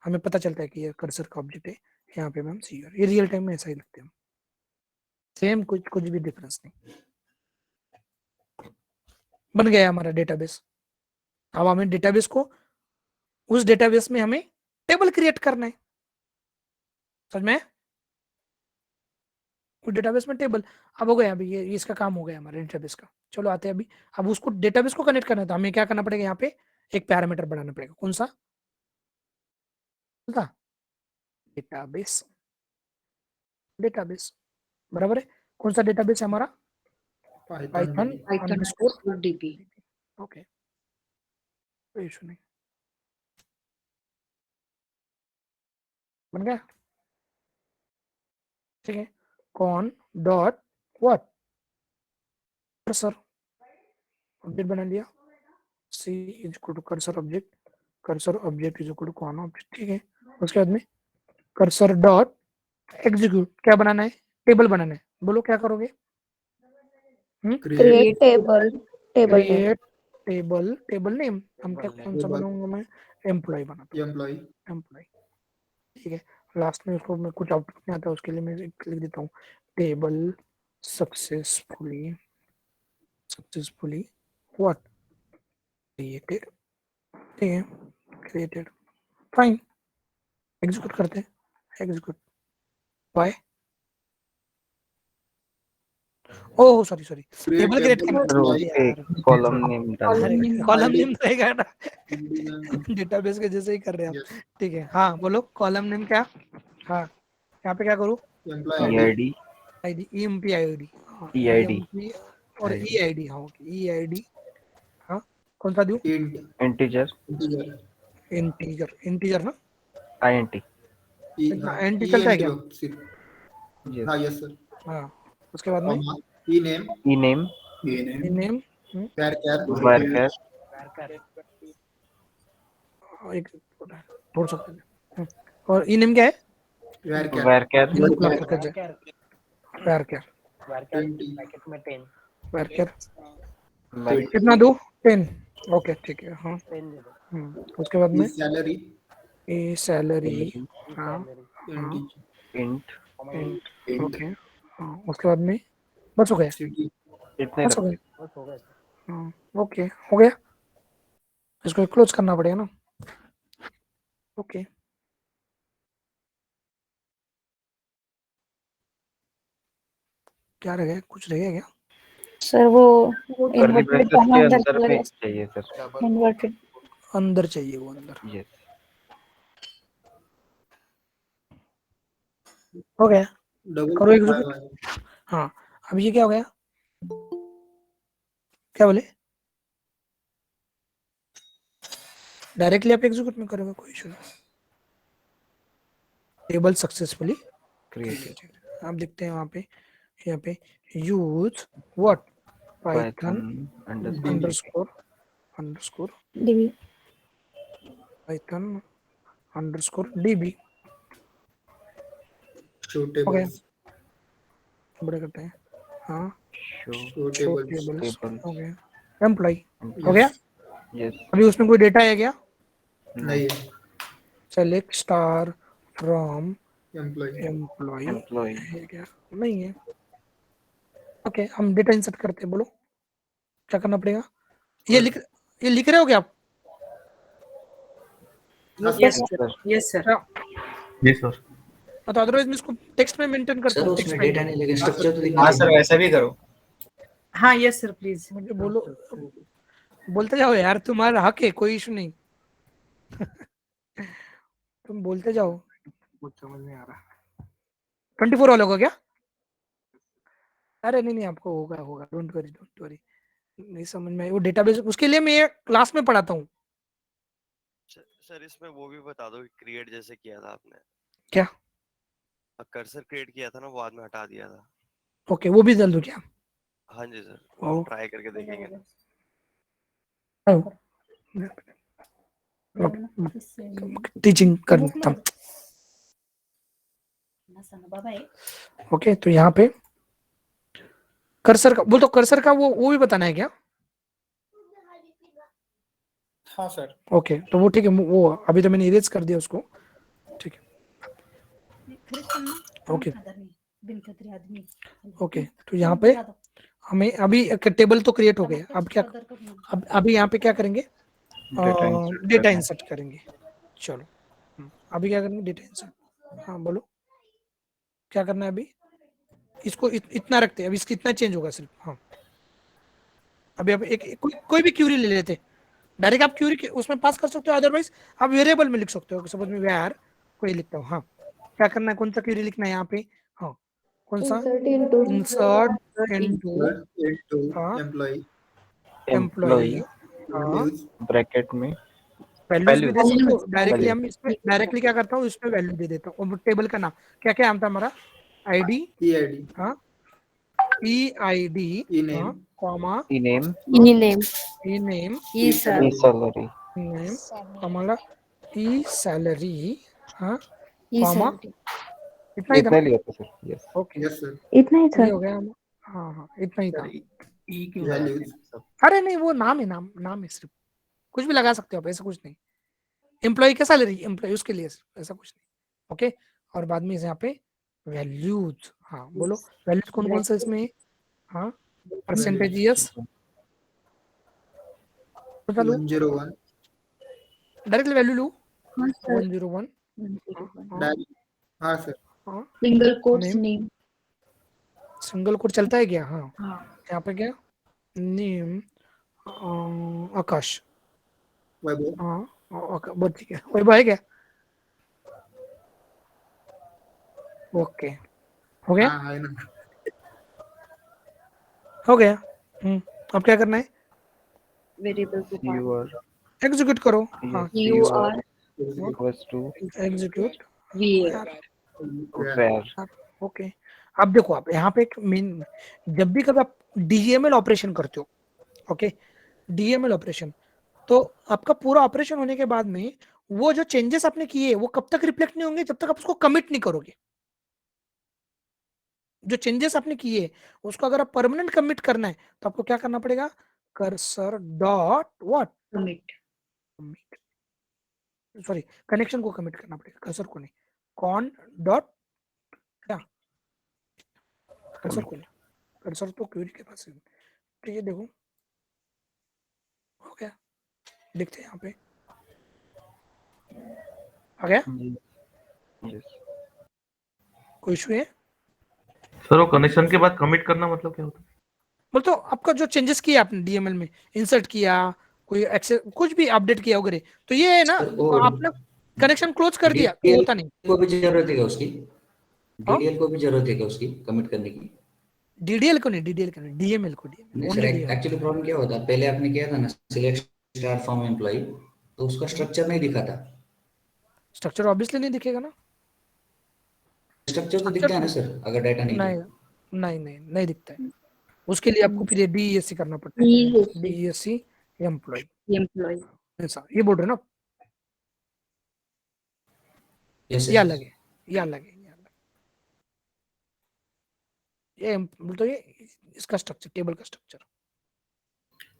हमें पता चलता है कि ये कर्सर का ऑब्जेक्ट है। यहाँ पे हम सी यू आर, ये रियल टाइम में ऐसा ही लिखते हैं, सेम, कुछ कुछ भी डिफरेंस नहीं। बन गया हमारा डेटाबेस। अब हमें डेटाबेस को, उस डेटाबेस में हमें टेबल क्रिएट करना है, समझ में? उस डेटाबेस में टेबल। अब हो गया, अभी ये इसका काम हो गया हमारे डेटाबेस का। चलो आते हैं अभी, अब उसको डेटाबेस को कनेक्ट करना है तो हमें क्या करना पड़ेगा? यहाँ पे एक पैरामीटर बढ़ाना पड़ेगा। कौन सा? डेटाबेस, डेटाबेस बराबर है। कौन सा डेटाबेस है हमारा? Python Python underscore underscore DB. Okay, कोई इशू नहीं, बन गया, ठीक है। कौन डॉट व्हाट कर्सर ऑब्जेक्ट बना लिया, C is equal to cursor object, cursor object is equal to कौन ऑब्जेक्ट, ठीक है। उसके बाद में कर्सर डॉट एग्जीक्यूट, क्या बनाना है? टेबल बनाना है। बोलो क्या करोगे? Create table. Table name. Create table, table name हम क्या, कौन सा बनाऊंगा मैं? एम्प्लॉय बनाता हूँ, एम्प्लॉय, ठीक है। लास्ट में उसको मैं कुछ आउटपुट नहीं आता उसके लिए मैं लिख देता हूँ टेबल सक्सेसफुली व्हाट क्रिएटेड, ठीक है, क्रिएटेड, फाइन, एग्जीक्यूट करते हैं, execute by, oh sorry table create column name डाल कॉलम नेम रहेगा ना, डेटाबेस के जैसे ही कर रहे हैं आप, ठीक है। हाँ बोलो कॉलम नेम क्या, हाँ यहाँ पे क्या करूँ, EID ID, EMP ID, EID और ईआईडी, हाँ ओके, ईआईडी, हाँ कौन सा दूँ, इंटीजर इंटीजर ना, INT एंटी चलता है क्या, हाँ यस सर, हाँ उसके बाद में ई नेम नेम नेम, varchar एक छोड़ सकते हैं, और ई नेम क्या है, varchar ब्रैकेट में 10 कितना दो, 10, ओके ठीक है, हाँ 10 दे दो। उसके बाद में सैलरी ए सैलरी, हाँ int ओके, हाँ उसके बाद में बस हो गया, इतने बस हो गया, बस हो गया। हाँ ओके हो गया, इसको क्लोज करना पड़ेगा ना, ओके क्या रह गया, कुछ रह गया क्या, सर वो कर्ली इन्वर्टेड ब्रैकेट के अंदर अंदर चला में गया, चाहिए सर इन्वर्टेड अंदर चाहिए वो, अंदर यस हो गया, डबल करो एग्जीक्यूट, हाँ अब ये क्या हो गया, क्या बोले, डायरेक्टली आप एग्जीक्यूट में करोगे, कोई इशू नहीं, टेबल सक्सेसफुली क्रिएटेड आप देखते हैं वहां पे, यहाँ पे use what Python underscore dB Python underscore dB, show हो गया, टेबल्स बड़े करते हैं, हाँ show show tables tables tables. हो गया, एम्प्लॉय हो गया, यस अभी उसमें कोई डेटा है क्या, नहीं select star from employ employ employ है क्या, नहीं है, ओके हम डेटा इंसर्ट करते हैं, बोलो क्या करना पड़ेगा, ये लिख रहे हो क्या आप, Yes sir, yes sir. जी सर, तो अदरवाइज मैं इसको टेक्स्ट में मेंटेन करता सर हूँ, उसमें टेक्स्ट डेटा नहीं लेकिन स्ट्रक्चर तो दिखना हाँ चाहिए। सर वैसा भी करो। हाँ yes sir, please. मुझे बोलो, बोलते जाओ यार, तुम्हारा हक है, कोई इशू नहीं तुम बोलते जाओ, कुछ समझ नहीं आ रहा, 24 वालों का क्या, अरे नहीं आपको होगा, डोंट वरी, नहीं समझ में आई, वो डेटाबेस उसके लिए मैं क्लास में पढ़ाता हूँ, सर इसमें वो भी बता दो, क्रिएट जैसे किया था आपने, क्या, कर्सर क्रिएट किया था ना, वो बाद में हटा दिया था। ओके वो भी डाल दूं क्या, हाँ जी सर, ओ। ट्राई करके देखेंगे। टीचिंग करता हूँ, ओके तो यहाँ पे कर्सर का बोल, तो कर्सर का वो भी बताना है क्या, हाँ सर ओके तो वो ठीक है, वो अभी तो मैंने इरेज कर दिया उसको, ठीक है ओके ओके, तो यहाँ पे हमें अभी एक टेबल तो क्रिएट हो गया, अब क्या, अब अभी यहाँ पे क्या करेंगे, डेटा इंसर्ट करेंगे, चलो अभी क्या करेंगे, डेटा इंसर्ट, हाँ बोलो क्या करना है अभी, इसको इतना रखते हैं, अभी इसका इतना चेंज होगा सिर्फ, हाँ अभी अब कोई भी क्यूरी ले लेते, डायरेक्ट आप क्यूरी उसमें पास कर सकते हो, अदरवाइज आप वेरिएबल में लिख सकते हो, सपोज मैं वेयर कोई लिखता हूँ, हाँ क्या करना है, कौन सा क्यूरी लिखना है यहाँ पे, हाँ कौन सा, इंसर्ट इनटू हाँ एम्प्लॉय, हाँ ब्रैकेट में वैल्यूज भी दे सकते हो, डायरेक्टली हम इसमें डायरेक्टली क्या करता हूँ, इसमें वैल्यू दे देता हूँ, और टेबल का नाम क्या क्या था हमारा, आईडी, ईआईडी हाँ ईआईडी, हाँ comma name name salary name हमारा ई सैलरी, हाँ कॉमा इतना ही था, इतना लिया था sir, yes okay yes sir इतना ही ये था, हो गया, हाँ इतना ही था, ई क्यों वैल्यूज अरे नहीं वो नाम है, नाम है सिर्फ, कुछ भी लगा सकते हो आप, ऐसा कुछ नहीं, एम्प्लॉय का सैलरी एम्प्लॉय उसके लिए सिर्फ, ऐसा कुछ नहीं, ओके और बाद में यहाँ पे वैल्यूज, हाँ बोलो वैल्यूज कौन कौन सा इसमें है? हाँ परसेंटेज यस, बता लो 101 डायरेक्टली वैल्यू लो। हाँ सर 101 डायरेक्ट, हाँ सर हाँ single quotes name, name. Single code चलता है क्या? हाँ हाँ यहाँ पे क्या नेम आकाश, वैभव, हाँ बहुत ठीक है, वही है क्या? ओके हो गया, हाँ है ना। हो गया। अब क्या करना है? वेरिएबल के पास CUR एग्जीक्यूट करो। हाँ yes CUR equals to execute VA where okay. अब देखो आप यहाँ पे एक मेन, जब भी कभी आप डीएमएल ऑपरेशन करते हो, ओके डीएमएल ऑपरेशन, तो आपका पूरा ऑपरेशन होने के बाद में वो जो चेंजेस आपने किए वो कब तक रिफ्लेक्ट नहीं होंगे? जब तक आप उसको कमिट नहीं करोगे। जो चेंजेस आपने किए उसको अगर आप परमानेंट कमिट करना है तो आपको क्या करना पड़ेगा? Cursor dot what, commit. Sorry connection को कमिट करना पड़ेगा, कर्सर को नहीं। कॉन डॉट क्या, कर्सर को नहीं, कर्सर तो क्वेरी के पास है। तो ये देखो हो गया, लिखते हैं यहाँ पे, आ गया? yes कोई इशू है? सर वो कनेक्शन के बाद कमिट करना मतलब क्या होता है? बोल तो आपका जो चेंजेस किया आपने डीएमएल में, इंसर्ट किया, कोई एक्सेस कुछ भी अपडेट किया वगैरह, तो ये है ना आपने कनेक्शन क्लोज कर दिया तो होता नहीं। को भी जरूरत है क्या उसकी? हाँ? डीडीएल को भी जरूरत है क्या उसकी कमिट करने की? डीडीएल को नहीं, डीडीएल को नहीं, डीएमएल को, नहीं only sir, DML. Actually problem क्या होता है, पहले आपने किया था ना सिलेक्ट स्टार फ्रॉम एम्प्लॉय, तो उसका स्ट्रक्चर नहीं दिखा था। स्ट्रक्चर ऑब्वियसली नहीं दिखेगा ना, स्ट्रक्चर तो दिखता है ना सर अगर डाटा नहीं नहीं है। नहीं दिखता है। उसके लिए आपको फिर डीईएससी करना पड़ता है, डीईएससी एम्प्लॉय, ऐसा ये बोल रहे हो ना? यस ये अलग है, ये अलग है, ये तो ये इसका स्ट्रक्चर, टेबल का स्ट्रक्चर।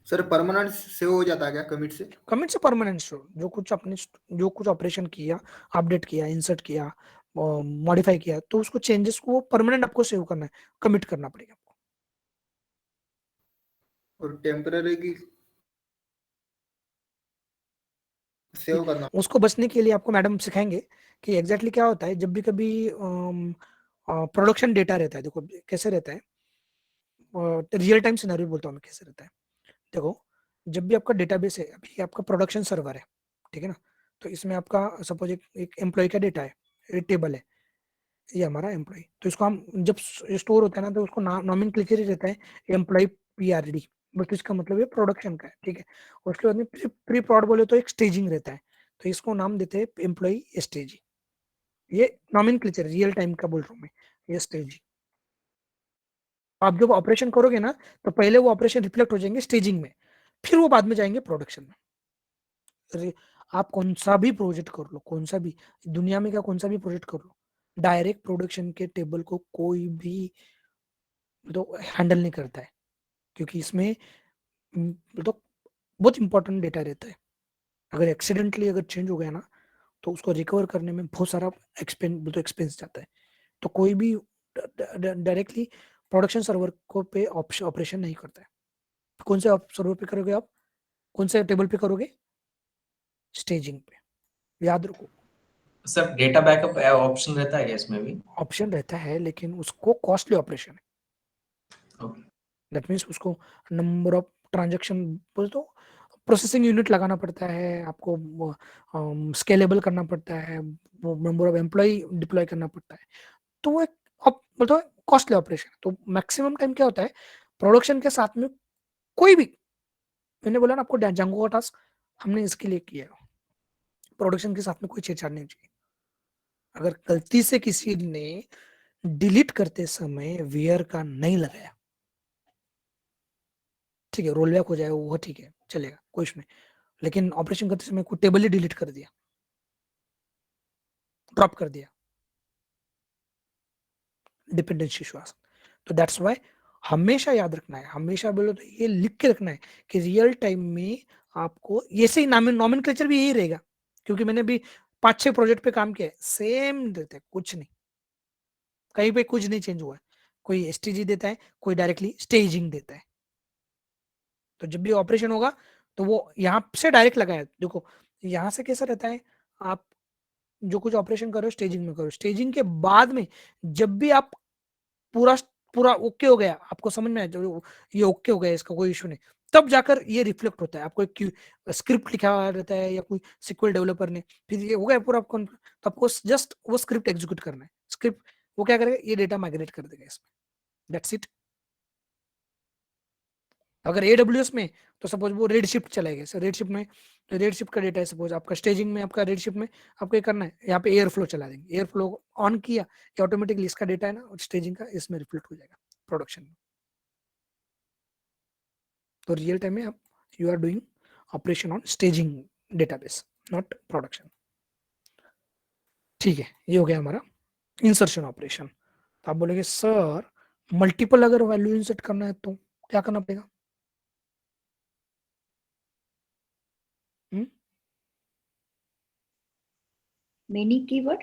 सर परमानेंट सेव हो जाता है क्या कमिट से? कमिट से परमानेंट स्टोर, जो कुछ आपने जो कुछ ऑपरेशन किया, अपडेट किया, इंसर्ट किया, मॉडिफाई किया, तो उसको चेंजेस को परमानेंट आपको सेव करना है, कमिट करना पड़ेगा आपको। और टेम्पररी की सेव करना, उसको बचने के लिए आपको मैडम सिखाएंगे कि एग्जैक्टली क्या होता है जब भी कभी प्रोडक्शन डेटा रहता है। देखो कैसे रहता है, रियल टाइम सिनेरियो बोलता हूँ मैं कैसे रहता है। देखो जब भी आपका डेटाबेस है, अभी आपका प्रोडक्शन सर्वर है, ठीक है ना, तो इसमें आपका सपोज एक एम्प्लॉय का डेटा है, एक टेबल है, ये हमारा एम्प्लॉय, तो इसको हम जब स्टोर होता है ना तो उसको नॉमिन क्लिकर ही रहता है एम्प्लॉय पीआरडी, बट इसका मतलब ये प्रोडक्शन का है, ठीक है। उसके बाद में प्री प्रोड बोले तो एक स्टेजिंग रहता है, तो इसको नाम देते हैं एम्प्लॉय स्टेजिंग। ये नॉमिन क्लिकर रियल टाइम का बोल रहा हूँ मैं, ये स्टेजिंग। आप जब ऑपरेशन करोगे ना तो पहले वो ऑपरेशन रिफ्लेक्ट हो जाएंगे स्टेजिंग में, फिर वो बाद में जाएंगे प्रोडक्शन में। आप कौन सा भी प्रोजेक्ट कर लो, कौन सा भी दुनिया में का कौन सा भी प्रोजेक्ट कर लो, डायरेक्ट प्रोडक्शन के टेबल को कोई भी तो हैंडल नहीं करता है, क्योंकि इसमें तो बहुत इंपॉर्टेंट डेटा रहता है। अगर एक्सीडेंटली अगर चेंज हो गया ना तो उसको रिकवर करने में बहुत सारा एक्सपेंस जाता है। तो कोई भी डायरेक्टली प्रोडक्शन सर्वर को पे ऑपरेशन नहीं करता है। कौन से सर्वर पे करोगे आप, कौन से टेबल पे करोगे? स्टेजिंग पे, याद रखो। सर डेटा बैकअप ऑप्शन रहता है क्या इसमें भी? ऑप्शन रहता है लेकिन उसको कॉस्टली ऑपरेशन है। ओके, दैट मीन्स उसको नंबर ऑफ ट्रांजैक्शन बोल तो प्रोसेसिंग यूनिट लगाना पड़ता है आपको, स्केलेबल करना पड़ता है, नंबर ऑफ एम्प्लॉय डिप्लॉय करना पड़ता है, तो वो एक मतलब कॉस्टली ऑपरेशन। तो मैक्सिमम टाइम क्या होता है प्रोडक्शन के साथ में, कोई भी, मैंने बोला ना आपको जांगो का टास्क हमने इसके लिए किया, प्रोडक्शन के साथ में कोई छेड़छाड़ नहीं चाहिए। अगर गलती से किसी ने डिलीट करते समय वेयर का नहीं लगाया, ठीक है, रोल बैक हो जाए वो ठीक है, चलेगा, कोई इसमें, लेकिन ऑपरेशन करते समय कोई टेबल ही डिलीट कर दिया, ड्रॉप कर दिया, डिपेंडेंसी इशू आ सकता। तो दैट्स व्हाई हमेशा याद रखना है, हमेशा बोलो तो ये लिख के रखना है कि रियल टाइम में आपको ऐसे ही नॉमेनक्लेचर भी यही रहेगा, क्योंकि मैंने भी 5-6 प्रोजेक्ट पे काम किया है, सेम रहते कुछ नहीं, कहीं पे कुछ नहीं चेंज हुआ है, कोई एसटीजी देता है, कोई डायरेक्टली स्टेजिंग देता है। तो जब भी ऑपरेशन होगा तो वो यहाँ से डायरेक्ट लगाया, देखो यहाँ से कैसा रहता है, आप जो कुछ ऑपरेशन करो स्टेजिंग में करो, स्टेजिंग के बाद में जब भी आप पूरा पूरा ओके हो गया, आपको समझ में आया जो ये ओके हो गया, इसका कोई इशू नहीं, तब जाकर ये रिफ्लेक्ट होता है। आपको एक स्क्रिप्ट लिखा हुआ रहता है या कोई सिक्वल डेवलपर ने, फिर ये हो गया पूरा आपको, तो आपको जस्ट वो स्क्रिप्ट एग्जीक्यूट करना है। स्क्रिप्ट वो क्या करेगा, ये डेटा माइग्रेट कर देगा इसमें, दैट्स इट। अगर AWS में तो सपोज वो रेड शिफ्ट चलाएगा, सर रेड शिफ्ट में, रेड शिफ्ट का डेटा है, सपोज आपका स्टेजिंग में, आपका रेड शिफ्ट में आपको ये करना है, यहाँ पे एयर फ्लो चला देंगे, एयर फ्लो ऑन किया कि ऑटोमेटिकली इसका डेटा है ना स्टेजिंग का इसमें रिफ्लेक्ट हो जाएगा प्रोडक्शन में। तो रियल टाइम में आप you are doing operation on staging database, not production. ठीक है, ये हो गया हमारा इंसर्शन ऑपरेशन। तो आप बोलेंगे सर मल्टीपल अगर वैल्यू इंसर्ट करना है तो क्या करना पड़ेगा? Many keyword.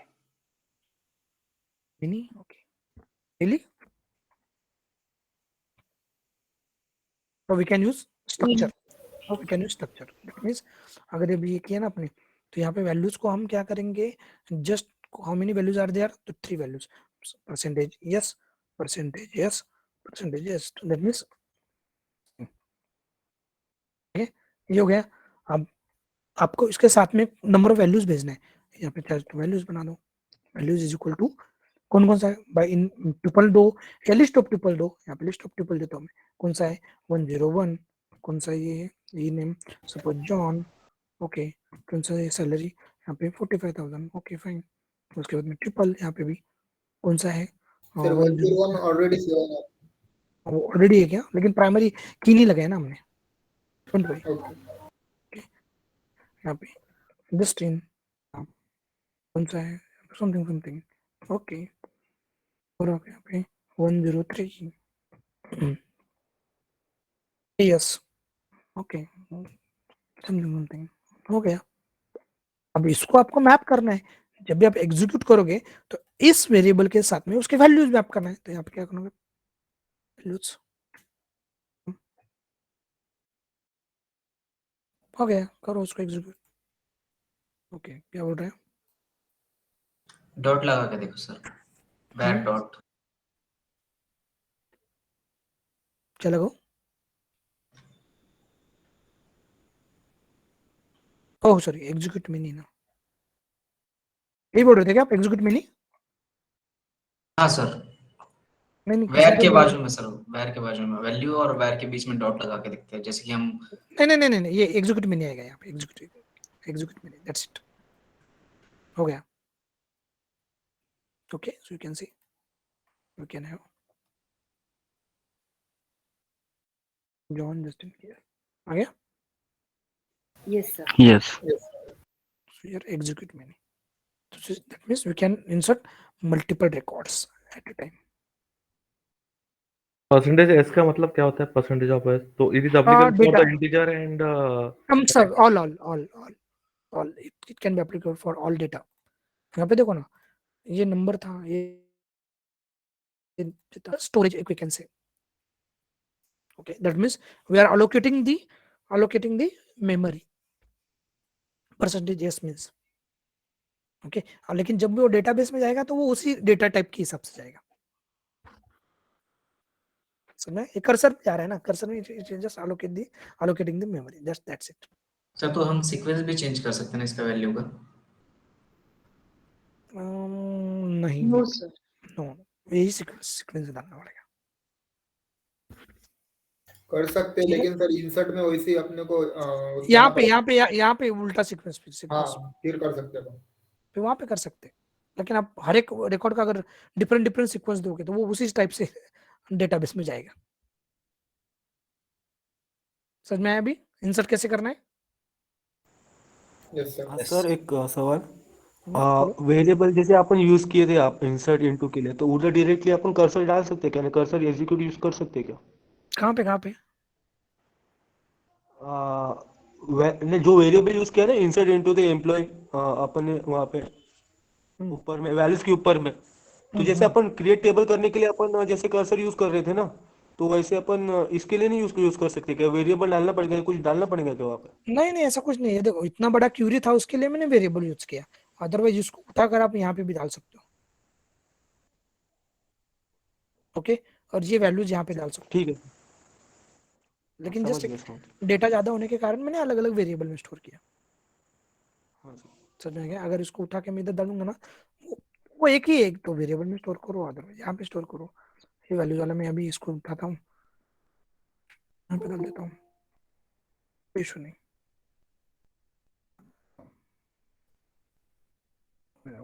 Many, okay. Really? So we can use structure. We can use structure. That means अगर अभी ये किया ना आपने, तो यहाँ पे वैल्यूज को हम क्या करेंगे, just how many values are there, तो 3 values, percentage s, percentage s, percentage s. That means ये हो गया। अब आपको इसके साथ में नंबर ऑफ वैल्यूज भेजना है, यहाँ पे वैल्यूज बना दो, वैल्यूज इज इक्वल टू कौन कौन सा है बाय इन ट्यूपल दो या लिस्ट ऑफ ट्यूपल दो, यहाँ पे लिस्ट ऑफ ट्यूपल देता हूँ मैं, कौन सा है 101, कौन सा ये है, ये नेम सपोज जॉन, ओके, कौन सा है सैलरी यहाँ पे 45,000, ओके फाइन। उसके बाद में ट्रिपल यहाँ पे भी कौन सा है, ऑलरेडी है क्या, लेकिन प्राइमरी की नहीं लगाया ना हमने, यहाँ पे जस्ट इन कौन सा है समथिंग समथिंग, ओके, और यहाँ पे 103 यस, ओके, समथिंग हो गया। अब इसको आपको मैप करना है, जब भी आप एग्जीक्यूट करोगे तो इस वेरिएबल के साथ में उसके वैल्यूज मैप करना है। तो यहाँ पे क्या करोगे, वैल्यूज हो गया, करो उसको एग्जीक्यूट। ओके, क्या बोल रहे हैं, डॉट लगा के देखो सर, बैक डॉट, क्या लगाओ, ओह सॉरी एग्जीक्यूट मिनी ना, यही बोल रहे थे क्या आप, एग्जीक्यूट मिनी? हाँ सर, नहीं वैर के बाजू में सर, वैर के बाजू में वैल्यू और वैर के बीच में डॉट लगा के देखते हैं, जैसे कि हम नहीं, ये एग्जीक्यूट मिनी आएगा यहाँ पे, एग्जीक्यूट मिनी, दैट्स इट, हो गया। Okay, so you can see you can have John Justin here, आ गया? Yes, sir. Yes. So here execute many. So that means we can insert multiple records at a time. Percentage S का मतलब क्या होता है, percentage of S? तो it is applicable for the integer and sir, all it can be applicable for all data. यहाँ पे देखो ना, ये नंबर था, ये storage we can say. Okay, that means we are allocating the memory. Percentage yes means okay, लेकिन जब भी वो डेटाबेस में जाएगा तो वो उसी डेटा टाइप के हिसाब से जाएगा, समझा? ये कर्सर जा रहा है ना, कर्सर में just allocating the memory, that's it. Sir तो हम सीक्वेंस भी चेंज कर सकते हैं इसका वैल्यू का? नहीं, No, sir. नो, यही सीक्वेंस डालना पड़ेगा। कर सकते हैं, लेकिन सर इंसर्ट में वैसे ही अपने को यहाँ पे उल्टा सीक्वेंस फिर कर सकते हैं, फिर वहां पे कर सकते हैं, लेकिन आप हर एक रिकॉर्ड का अगर डिफरेंट सीक्वेंस दोगे तो वो उसी टाइप से डेटाबेस में जाएगा। समझ में आया अभी इंसर्ट कैसे करना है? Yes sir. सर एक सवाल, वेरिएबल जैसे अपन यूज किए थे आप इंसर्ट इनटू के लिए, तो उधर डायरेक्टली अपन कर्सर डाल सकते हैं क्या, कर्सर एग्जीक्यूट यूज कर सकते हैं क्या? कहाँ पे ने जो वेरिएबल यूज किया ना इंसर्ट इनटू द एम्प्लॉय, अपन ने वहाँ पे ऊपर में वैल्यूज के ऊपर में तो जैसे अपन क्रिएट टेबल करने के लिए अपन जैसे कर्सर यूज कर रहे थे ना, तो वैसे अपन इसके लिए नहीं यूज कर सकते क्या? वेरिएबल डालना पड़ेगा, कुछ डालना पड़ेगा क्या वहाँ पे? नहीं नहीं, ऐसा कुछ नहीं है। देखो इतना बड़ा क्यूरी था, उसके लिए मैंने वेरिएबल यूज किया, अदरवाइज इसको उठाकर आप यहाँ पे भी डाल सकते हो। ओके, और ये वैल्यूज यहाँ पे डाल सकते ठीक है, हो, लेकिन समझ जस्ट गया समझ गया। डेटा ज्यादा होने के कारण मैंने अलग अलग वेरिएबल में स्टोर किया। हाँ सर। समझ में गया? अगर इसको उठा के मैं इधर डालूंगा ना, वो एक ही एक तो वेरिएबल में स्टोर करो, अदरवाइज यहाँ पे स्टोर करो। ये वैल्यूज वाला मैं अभी इसको उठाता हूँ, यहाँ पे डाल देता हूँ, कोई इशू नहीं।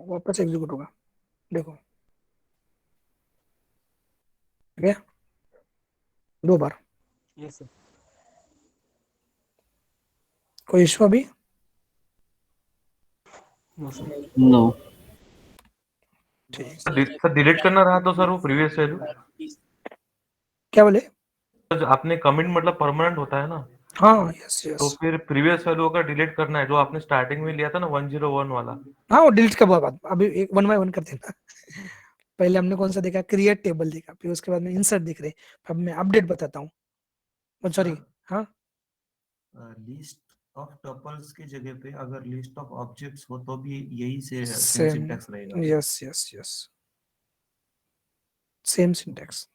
वापस एग्जीक्यूट होगा, देखो गया 2 बार। Yes sir. कोई इशू अभी? No sir. नो। ठीक, सर डिलीट करना रहा तो सर वो प्रीवियस वैल्यू, क्या बोले? जो आपने कमेंट मतलब परमानेंट होता है ना, हाँ यस तो यस, फिर प्रीवियस वैल्यू अगर डिलीट करना है जो आपने स्टार्टिंग में लिया था ना 101 वाला, हाँ वो डिलीट का बाद, अभी एक 1 बाय 1 करते हैं ना। पहले हमने कौन सा देखा? क्रिएट टेबल देखा, फिर उसके बाद में इंसर्ट दिख रहे, अब मैं अपडेट बताता हूँ। सॉरी, हाँ लिस्ट ऑफ टपल्स की जगह पे अगर लिस्ट ऑफ ऑब्जेक्ट्स हो तो भी यही से सेम सेम, सिंटैक्स रहेगा। Yes yes yes, same syntax.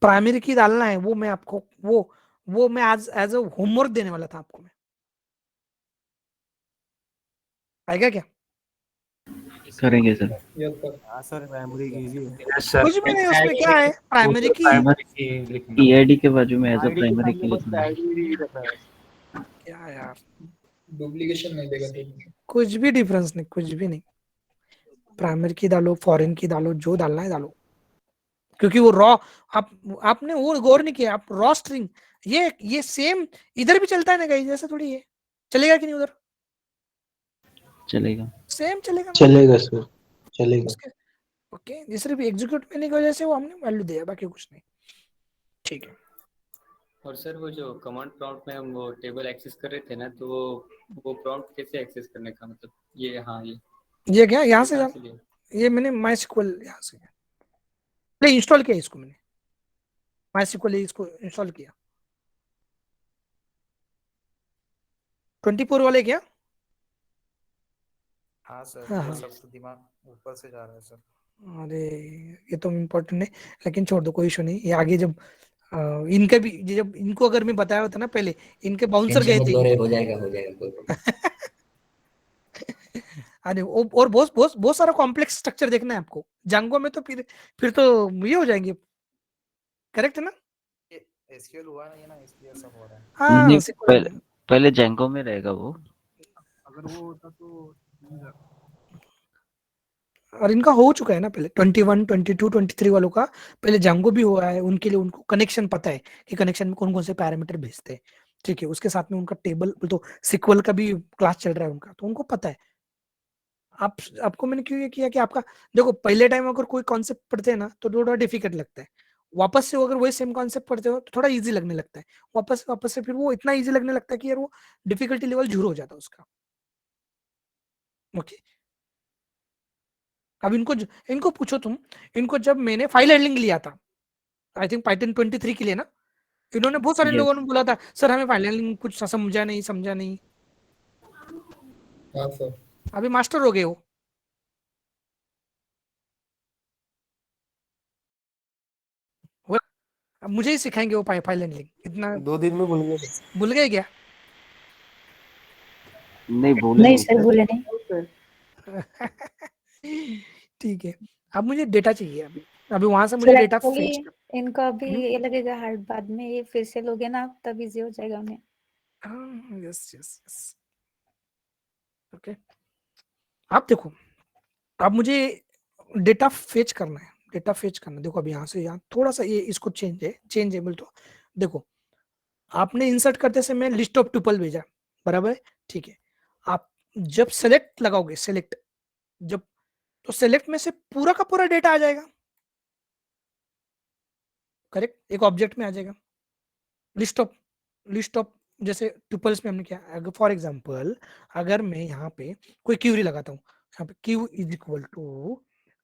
Primary की डालना है, वो मैं आपको वो मैं आज एज अ होमवर्क देने वाला था आपको मैं, आएगा क्या? करेंगे सर। Yes sir. हाँ सर, मेमोरी इजी है। कुछ भी नहीं, उसमें क्या है प्राइमरी की, ईआईडी के बाजू में एज अ प्राइमरी की लिखना है। क्या यार, डुप्लीकेशन नहीं देगा तो। कुछ भी डिफरेंस नहीं, कुछ भी नहीं। प्राइमरी की डालो, फॉरेन की डालो, जो डालना है डालो, क्योंकि वो रॉ, आपने वो गौर नहीं किया, आप रॉ स्ट्रिंग, ये सेम इधर भी चलता है ना गाइस, जैसे थोड़ी है, चलेगा कि नहीं? उधर चलेगा। सेम चलेगा ना? चलेगा सर, चलेगा। उसके ओके, ये सिर्फ एग्जीक्यूट करने की वजह से वो हमने वैल्यू दिया, बाकी कुछ नहीं। ठीक है। और सर वो जो कमांड प्रॉम्प्ट में हम वो टेबल एक्सेस कर रहे थे ना, तो वो प्रॉम्प्ट कैसे एक्सेस करने का मतलब, ये हाँ ये क्या यहाँ से कहाँ जाना? लिया? ये मैंने MySQL यहाँ से इंस्टॉल किया, इसको मैंने MySQL इसको इंस्टॉल किया। 24 वाले क्या? हाँ सर, हाँ ये हाँ, सब तो दिमाग ऊपर से जा रहा है सर। अरे ये तो इम्पोर्टेंट है, लेकिन छोड़ दो, कोई इशू नहीं। ये आगे जब इनका भी, जब इनको अगर मैं बताया होता ना पहले, इनके बाउंसर गए थे। हो जाएगा कोई प्रॉब्लम। अरे और बहुत सारा कॉम्प्लेक्स स्ट्रक्चर देखना है आपको जांगो में, तो फिर तो ये हो जाएंगे। करेक्ट है ना? एसक्यूएल हुआ नहीं है ना, इसलिए सब हो रहा है। हाँ नहीं, SQL पहले जेंगो में रहेगा वो। अगर वो होता तो और इनका हो चुका है ना पहले, 21, 22, 23 वालों का पहले जांगो भी हुआ है। उनके लिए उनको कनेक्शन पता है कि कनेक्शन में कौन कौन से पैरामीटर भेजते हैं। ठीक है, उसके साथ में उनका टेबल, तो सिक्वल का भी क्लास चल रहा है उनका, तो उनको पता है। आपको मैंने क्यों ये किया कि आपका, देखो पहले टाइम अगर कोई कॉन्सेप्ट पढ़ते हैं ना तो थोड़ा डिफिकल्ट लगता है, वापस से अगर वही सेम कॉन्सेप्ट पढ़ते हो तो थोड़ा इजी लगने लगता है, वापस से फिर वो इतना इजी लगने लगता है कि यार वो डिफिकल्टी लेवल जीरो हो जाता है उसका। ओके, अब इनको पूछो तुम, इनको जब मैंने फाइल हैंडलिंग लिया था, आई थिंक पाइथन 23 के लिए ना, इन्होंने बहुत सारे लोगों ने बोला था सर हमें फाइल हैंडलिंग कुछ समझा नहीं। हाँ सर। अभी मास्टर हो गए हो। अब मुझे ही सिखाएंगे वो फाइल हैंडलिंग, इतना 2 दिन में भूल गए क्या? नहीं बोले नहीं सर, बोले नहीं। ठीक है, अब मुझे डेटा चाहिए, अभी वहां से मुझे डेटा फेच कर। इनको अभी ये लगेगा हार्ड, बाद में ये फिर से लोगे ना तब इजी हो जाएगा उन्हें। यस ओके, अब देखो, अब मुझे डेटा फेच करना है, देखो अब यहाँ से यहाँ थोड़ा सा ये इसको चेंज है बोल, तो देखो आपने इंसर्ट करते समय लिस्ट ऑफ ट्यूपल भेजा, बराबर है? ठीक है, आप जब सेलेक्ट लगाओगे, जब तो सेलेक्ट में से पूरा का पूरा डेटा आ जाएगा, करेक्ट? एक ऑब्जेक्ट में आ जाएगा लिस्ट ऑफ जैसे ट्यूपल्स में हमने किया। फॉर एग्जांपल अगर मैं यहाँ पे कोई क्यूरी लगाता हूँ, यहाँ पे क्यू इज इक्वल टू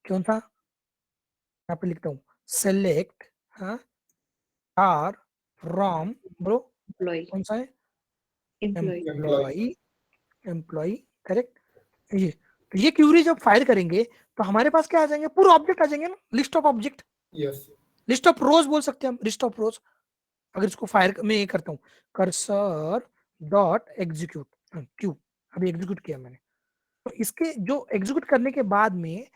कौन था, यहाँ पे लिखता हूँ select R from bro employ कौन सा है एम्प्लॉय एम्प्लॉय करेक्ट। ये तो ये क्यूरी जब फायर करेंगे तो हमारे पास क्या आ जाएंगे, पूरे ऑब्जेक्ट आ जाएंगे ना, list of object, yes list of रोज बोल सकते हैं हम, लिस्ट ऑफ रोज। अगर इसको फायर मैं ये करता हूँ कर्सर डॉट एग्जीक्यूट क्यू, अभी एग्जीक्यूट किया मैंने, तो इसके जो एग्जीक्यूट करने के बाद में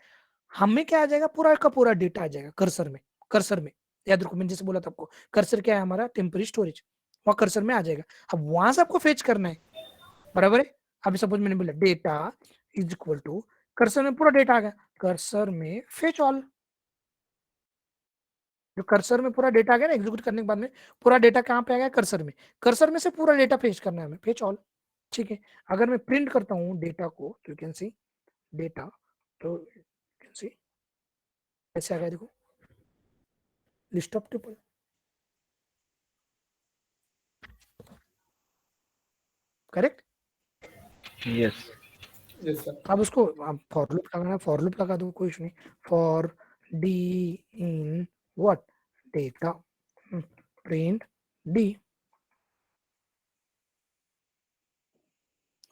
हमें क्या आ जाएगा, पूरा का पूरा डेटा आ जाएगा कर्सर में। कर्सर में याद रखो मैंने जैसे बोला था आपको, कर्सर क्या है हमारा, टेम्पररी स्टोरेज, वहां कर्सर में आ जाएगा। अब वहां से आपको फेच करना है, बराबर है। अभी सपोज मैंने बोला data is equal to, cursor में पूरा डेटा आ गया, कर्सर में फेच ऑल, जो कर्सर में पूरा डेटा आ गया ना एग्जीक्यूट करने के बाद में, पूरा डेटा कहाँ पे आ गया, कर्सर में, कर्सर में से पूरा डेटा फेच करना है हमें, फेच ऑल। ठीक है, अगर मैं प्रिंट करता हूँ डेटा को तो यू कैन सी डेटा, तो यू कैन सी कैसे आ गया देखो, list of tuple, correct. Yes yes sir अब उसको आप फॉर लूप लगाना है, फॉर लूप लगा दो, कोई इशू नहीं। For D in what data print D,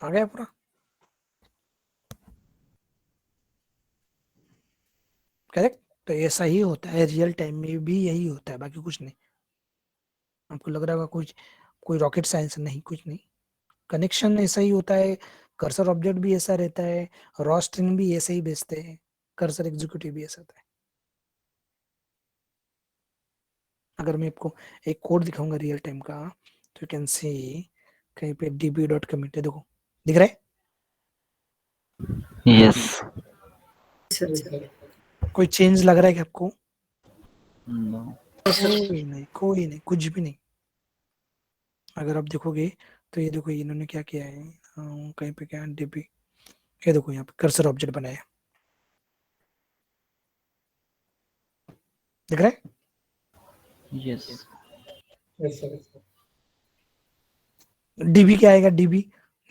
आ गया पूरा, करेक्ट। तो ऐसा ही होता है रियल टाइम में भी, यही होता है, बाकी कुछ नहीं। आपको लग रहा होगा कुछ कोई रॉकेट साइंस, नहीं कुछ नहीं, कनेक्शन ऐसा ही होता है, कर्सर ऑब्जेक्ट भी ऐसा रहता है, रॉ स्ट्रिंग भी ऐसे ही भेजते हैं, कर्सर एग्जीक्यूटिव भी ऐसा होता है। अगर मैं आपको एक कोड दिखाऊंगा रियल टाइम का, तो यू कैन सी कहीं पे db डॉट कमिट है, देखो दिख रहा है, यस कोई चेंज लग रहा है क्या आपको? नो कोई नहीं कुछ भी नहीं। अगर आप देखोगे तो ये देखो इन्होंने क्या किया है, कहीं पे क्या db, ये देखो यहाँ पे कर्सर ऑब्जेक्ट बनाया, दिख रहा है? यस यस सर db क्या आएगा,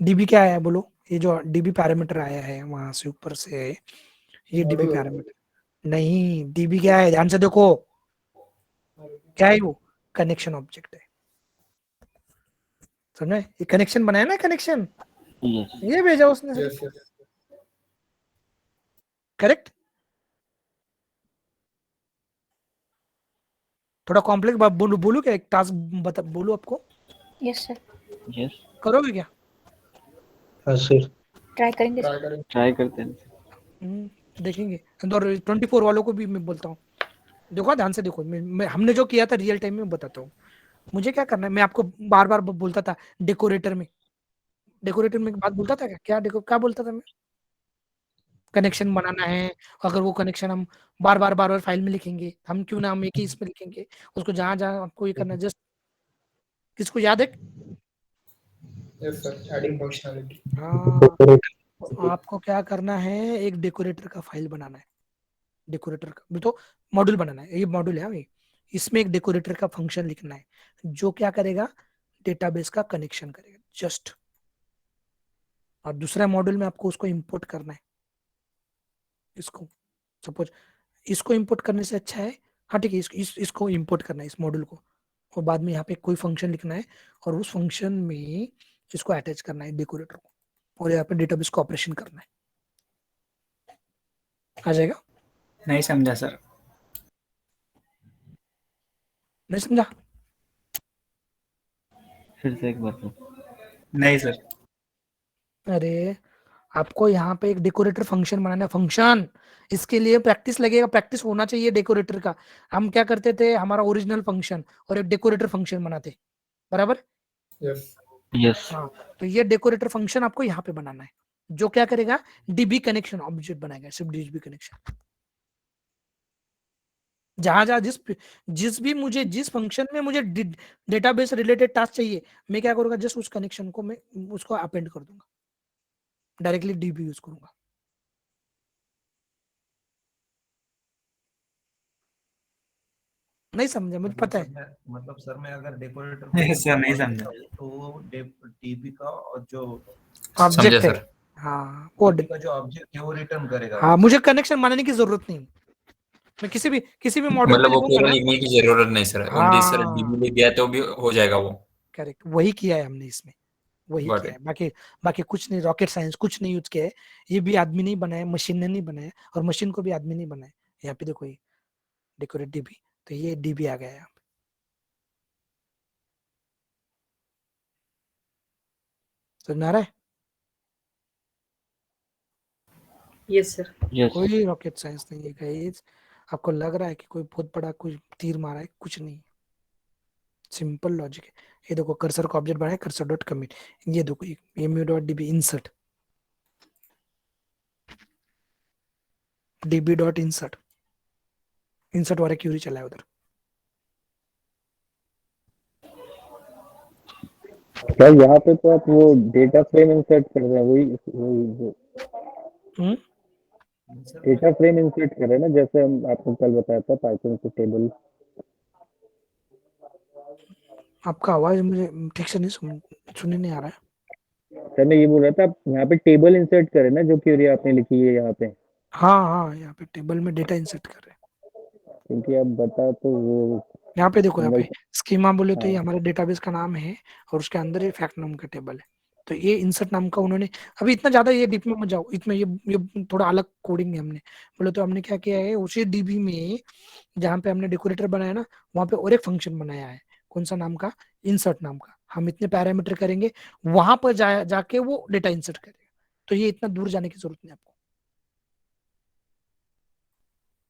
db क्या आया बोलो, ये जो db पैरामीटर आया है वहां से ऊपर से, ये db पैरामीटर नहीं, db क्या है, ध्यान से देखो क्या है, वो कनेक्शन ऑब्जेक्ट है, समझे? ये कनेक्शन बनाया ना, कनेक्शन यस ये भेजा उसने, यस यस करेक्ट। थोड़ा कॉम्प्लेक्स बात बोलू क्या, एक टास्क बता बोलू आपको, यस सर, यस करोगे क्या? हाँ सर ट्राई करेंगे ट्राई सर। करें ट्राई करते हैं देखेंगे। और 24 वालों को भी मैं बोलता हूँ, देखो ध्यान से देखो, मैं हमने जो किया था रियल टाइम में बताता हूँ। मुझे क्या करना है, मैं आपको बार बार बोलता था डेकोरेटर में एक बात बोलता था, क्या बोलता था मैं, कनेक्शन बनाना है, अगर वो कनेक्शन हम बार बार फाइल में लिखेंगे, हम क्यों ना हम एक ही इसमें लिखेंगे उसको, जहां जहां आपको ये करना, जस्ट किसको याद है? यस सर एडिंग फंक्शनैलिटी हाँ, आपको क्या करना है, एक डेकोरेटर का फाइल बनाना है, डेकोरेटर का तो मॉड्यूल बनाना है, ये मॉड्यूल है ये, इसमें एक डेकोरेटर का फंक्शन लिखना है जो क्या करेगा, डेटाबेस का कनेक्शन करेगा जस्ट। और दूसरा मॉड्यूल में आपको उसको इंपोर्ट करना है, इसको सपोज इसको इंपोर्ट करने से अच्छा है, हाँ ठीक है, इसको इंपोर्ट करना है इस मॉड्यूल को, और बाद में यहाँ पे कोई फंक्शन लिखना है और उस फंक्शन में इसको अटैच करना है डेकोरेटर को, और यहाँ पे डेटाबेस को ऑपरेशन करना है, आ जाएगा? नहीं समझा सर। नहीं समझा? फिर से एक बार तो नहीं सर। अरे आपको यहाँ पे एक डेकोरेटर फंक्शन बनाना है, फंक्शन, इसके लिए प्रैक्टिस लगेगा, प्रैक्टिस होना चाहिए डेकोरेटर का। हम क्या करते थे, हमारा ओरिजिनल फंक्शन और एक डेकोरेटर फंक्शन बनाते, बराबर? यस यस हाँ, तो ये डेकोरेटर फंक्शन आपको यहाँ पे बनाना है, जो क्या करेगा, डीबी कनेक्शन ऑब्जेक्ट बनाएगा, सिर्फ डीबी कनेक्शन। जहां जहां जिस फंक्शन में मुझे डेटाबेस रिलेटेड टास्क चाहिए, मैं क्या करूंगा, जस्ट उस कनेक्शन को मैं उसको अपेंड कर दूंगा, डायरेक्टली डीबी यूज करूंगा। नहीं समझा, मुझे पता है। मतलब सर मैं अगर डेकोरेटर नहीं सर, नहीं समझा। तो वो डीबी का और जो समझा ऑब्जेक्ट है, सर। हाँ वो का जो ऑब्जेक्ट है वो रिटर्न करेगा। हाँ, मुझे कनेक्शन बनाने की जरूरत नहीं, मैं किसी भी मॉड्यूल मतलब में वो लिखूंगा केवल ना। ईमेल की जरूरत नहीं सर, ओनली सर डीबी हाँ लिख दिया तो भी हो जाएगा वो। करेक्ट, वही किया है हमने इसमें, वही गॉट किया है। इट। बाकी बाकी कुछ नहीं, रॉकेट साइंस कुछ नहीं यूज किया है। ये भी आदमी नहीं बनाया, मशीन ने नहीं बनाया, और मशीन को भी आदमी नहीं बनाया। यहाँ पे देखो ये डेकोरेट डीबी, तो ये डीबी आ गया है यहाँ पे। समझ में आ रहा है? Yes, sir. Yes. कोई रॉकेट साइंस नहीं है गाइस। आपको लग रहा है कि कोई बहुत बड़ा कोई तीर मारा है, कुछ नहीं, सिंपल लॉजिक है। ये देखो कर्सर का ऑब्जेक्ट बनाया, कर्सर डॉट कमिट, ये देखो mu dot db insert, db dot insert, insert वाला क्यूरी चला है उधर। सर यहाँ पे तो आप वो डेटा फ्रेम इंसर्ट कर रहे हैं, वही डेटा फ्रेम इंसर्ट कर रहे हैं ना, जैसे हम आपको कल बताया था पाइथन से टेबल। आपका आवाज मुझे ठीक से नहीं सुनने नहीं आ रहा है। सर मैं ये बोल रहा था, आप यहाँ पे टेबल इंसर्ट करें ना, जो क्यूरी आपने लिखी है यहाँ पे। हाँ, यहाँ पे टेबल में डेटा इंसर्ट कर रहे हैं। क्योंकि आप बता तो वो यहाँ पे देखो, यहाँ पे सिंगल। स्कीमा बोले तो ये हाँ हमारे डेटाबेस का नाम है, और उसके अंदर ये फैक्ट नाम का टेबल है। तो ये इंसर्ट नाम का उन्होंने, अभी इतना ज्यादा ये डीप में मत जाओ, इसमें ये थोड़ा अलग कोडिंग है हमने। बोले तो हमने क्या किया है, उसी डीबी में जहाँ पे हमने डेकोरेटर बनाया ना, वहाँ पे और एक फंक्शन बनाया है। कौन सा नाम का? इंसर्ट नाम का। हम इतने पैरामीटर करेंगे, वहां पर जाके वो डेटा इंसर्ट करेगा। तो ये इतना दूर जाने की जरूरत नहीं आपको।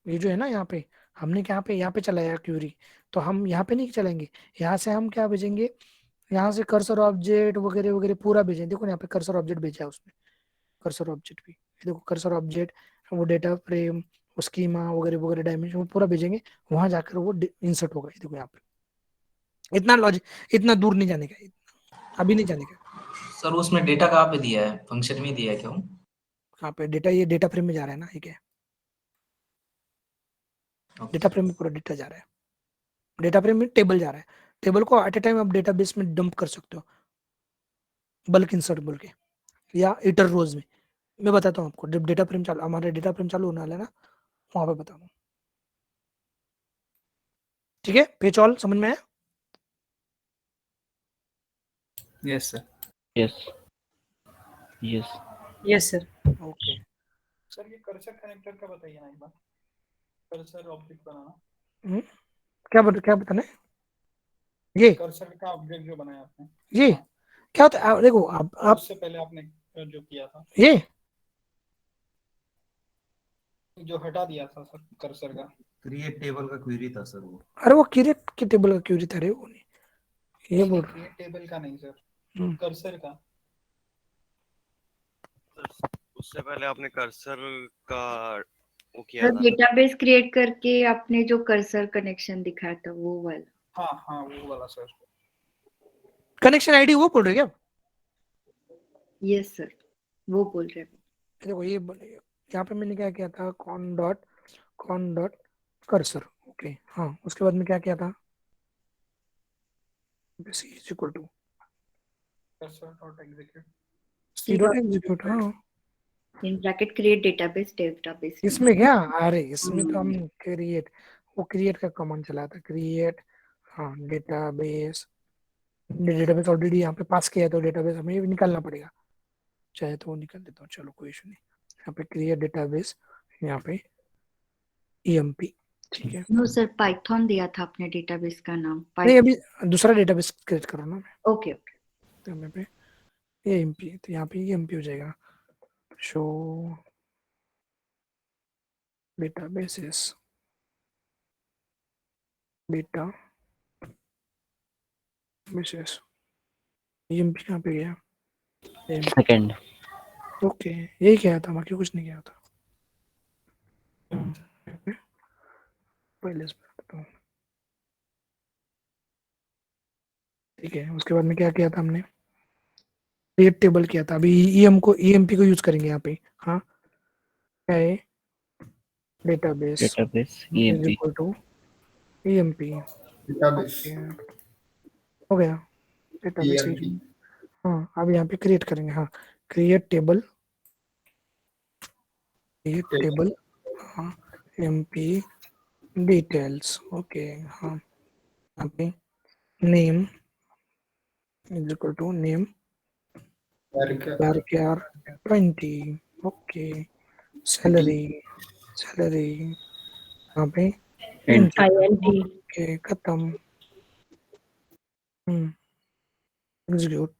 ये जो है ना यहाँ पे, हमने यहाँ पे चलाया क्यूरी, तो हम यहाँ पे नहीं चलाएंगे। यहाँ से हम क्या भेजेंगे, यहाँ से कर्सर ऑब्जेक्ट वगैरह वगैरह पूरा भेजेंगे। देखो ना यहाँ पे कर्सर ऑब्जेक्ट भेजा है उसने, कर्सर ऑब्जेक्ट भी, ये देखो कर्सर ऑब्जेक्ट, वो डेटा फ्रेम, वो स्कीमा वगैरह वगैरह डायमेंशन, वो पूरा भेजेंगे, वहां जाकर वो इंसर्ट होगा। ये देखो यहाँ पे, इतना लॉजिक, इतना दूर नहीं जाने का, अभी नहीं जाने का। सर उसमें डेटा कहाँ पे दिया है, फंक्शन में दिया है क्यों? यहाँ पे डेटा, ये डेटा फ्रेम में जा रहा है ना, ठीक है, डेटा फ्रेम में पूरा डेटा जा रहा है, डेटा फ्रेम में टेबल जा रहा है। टेबल को एट ए टाइम आप डेटाबेस में डंप कर सकते हो, बल्क इंसर्ट बोल के, या इटर रोज में। मैं बताता हूँ आपको, जब डेटा फ्रेम चालू, हमारे डेटा फ्रेम चालू होने वाला है ना, वहां पे बताऊँ। ठीक है, पेज ऑल समझ में आया? Yes sir. Yes. Yes. Yes, sir. Okay. Sir ये कर्सर कनेक्टर का बताइए ना एक बार, कर्सर ऑब्जेक्ट बनाना। क्या बताना है? ये कर्सर का ऑब्जेक्ट जो बनाया आपने, ये क्या होता है? देखो आप उससे पहले आपने जो किया था, ये जो हटा दिया था सर कर्सर का, क्रिएट टेबल का क्वेरी था सर वो। अरे वो क्रिएट की टेबल का क्यूरी था रे, वो नहीं, ये बोल क्रिएट टेबल का नहीं सर, हम्म। कर्सर का। उससे पहले आपने कर्सर का वो किया सर था। डेटाबेस क्रिएट करके आपने जो कर्सर कनेक्शन दिखाया था वो वाला। हाँ वो वाला सर। कनेक्शन आईडी वो बोल रहे क्या? यस सर, वो बोल रहे हैं। देखो ये यहाँ पे मैंने क्या किया था, कॉन डॉट कर्सर, ओके। हाँ, उसके बाद में क्या किया था, C is equal to cursor dot execute, C dot execute. हाँ, इन ब्रैकेट क्रिएट डेटाबेस। इसमें क्या, अरे इसमें तो हम क्रिएट, वो क्रिएट का कमांड चला था, क्रिएट, हाँ डेटाबेस ऑलरेडी यहाँ पे पास किया, तो डेटाबेस हमें भी निकालना पड़ेगा, चाहे तो वो निकाल देता हूँ, चलो कोई इशू नहीं। यहाँ पे क्रिएट डेटाबेस, यहाँ पे EMP, ठीक है। नो सर, पाइथन दिया था आपने डेटाबेस का नाम। नहीं, अभी दूसरा डेटाबेस क्रिएट करो ना मैं। ओके। तो यहाँ पे EMP है, तो यहाँ पे EMP हो जाएगा, show databases, data bases, EMP कहाँ पे गया? Second. ओके, यही क्या था, बाकी कुछ नहीं किया था। पहले तो ठीक है, उसके बाद में क्या किया था हमने, क्रिएट टेबल किया था। अभी EMP को यूज करेंगे यहाँ पे। हाँ, क्या है, database EMP. Equal to EMP, database हो गया डेटाबेस। हाँ, अब यहाँ पे क्रिएट करेंगे। हाँ, क्रिएट टेबल ये टेबल, हाँ एमपी डिटेल्स, ओके हाँ, यहाँ पे name is equal to name varchar 20, okay salary यहाँ पे int ओके खत्म, एग्जीक्यूट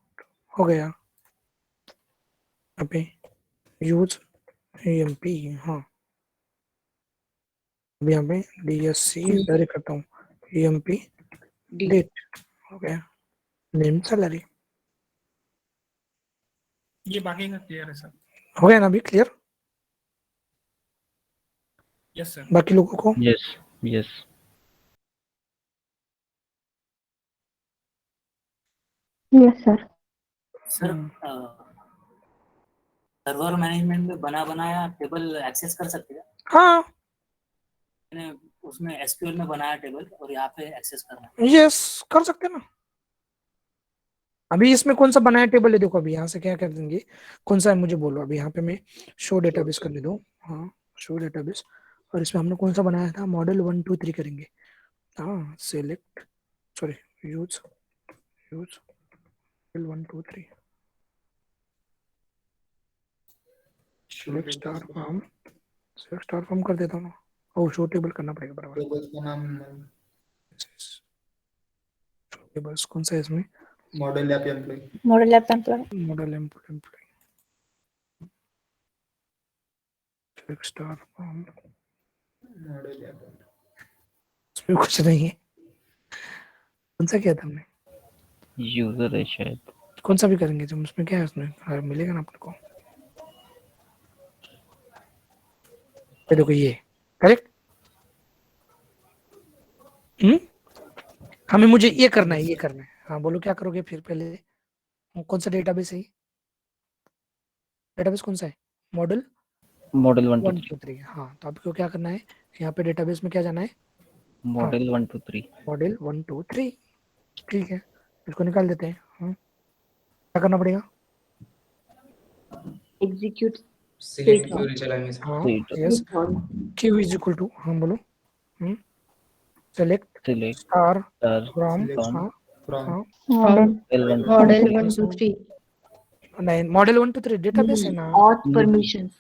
हो गया। यहाँ पे यूज एमपी, हाँ अब यहाँ पे डीएससी डायरेक्ट करता हूँ, एमपी डेट हो गया, नेम सैलरी, ये बाकी का क्लियर है सर। हो गया ना अभी क्लियर यस सर। बाकी लोगों को? yes yes yes sir. Sir server management में बना बनाया टेबल एक्सेस कर सकते हैं? हाँ मैंने उसमें एसक्यूएल में बनाया टेबल और यहाँ पे एक्सेस करना है। यस कर सकते हैं ना। अभी इसमें कौन सा बनाया टेबल है, देखो अभी यहाँ से क्या कर देंगे, कौन सा है मुझे बोलो। अभी यहाँ पे मैं शो डेटाबेस करने दो, हाँ शो डेटाबेस, और इसमें हमने कौन सा बनाया था, मॉडल 1 2 3 करेंगे, हाँ select sorry use 1 2 3 select star form कर देता हूँ ना। ओ शो टेबल करना पड़ेगा बराबर। टेबल्स का नाम शो टेबल्स कौन सा है इसमें, model app employ, model app employ, model employ select star from, model app इसमें कुछ नहीं है। कौन सा किया था हमने, यूजर है शायद, कौन सा भी करेंगे जब उसमें क्या है, उसमें मिलेगा ना अपने को। ये देखो ये करेक्ट, हमें मुझे ये करना है, हाँ बोलो क्या करोगे फिर। पहले कौन सा डेटाबेस है, डेटाबेस कौन सा है, मॉडल 1 2 3, हाँ तो आपको क्या करना है, यहाँ पे डेटाबेस में क्या जाना है, 3 मॉडल 1 2 3 मॉडल 1 2 3, ठीक है इसको निकाल देते हैं। क्या करना पड़ेगा, एग्जीक्यूट सिलेक्ट क्वेरी चलाएंगे सर। हाँ yes Q is equal to, हाँ बोलो सेलेक्ट स्टार फ्रॉम, हाँ मॉडल 1 2 3 नहीं मॉडल 1 2 3 डेटाबेस है ना। ऑथ परमिशंस,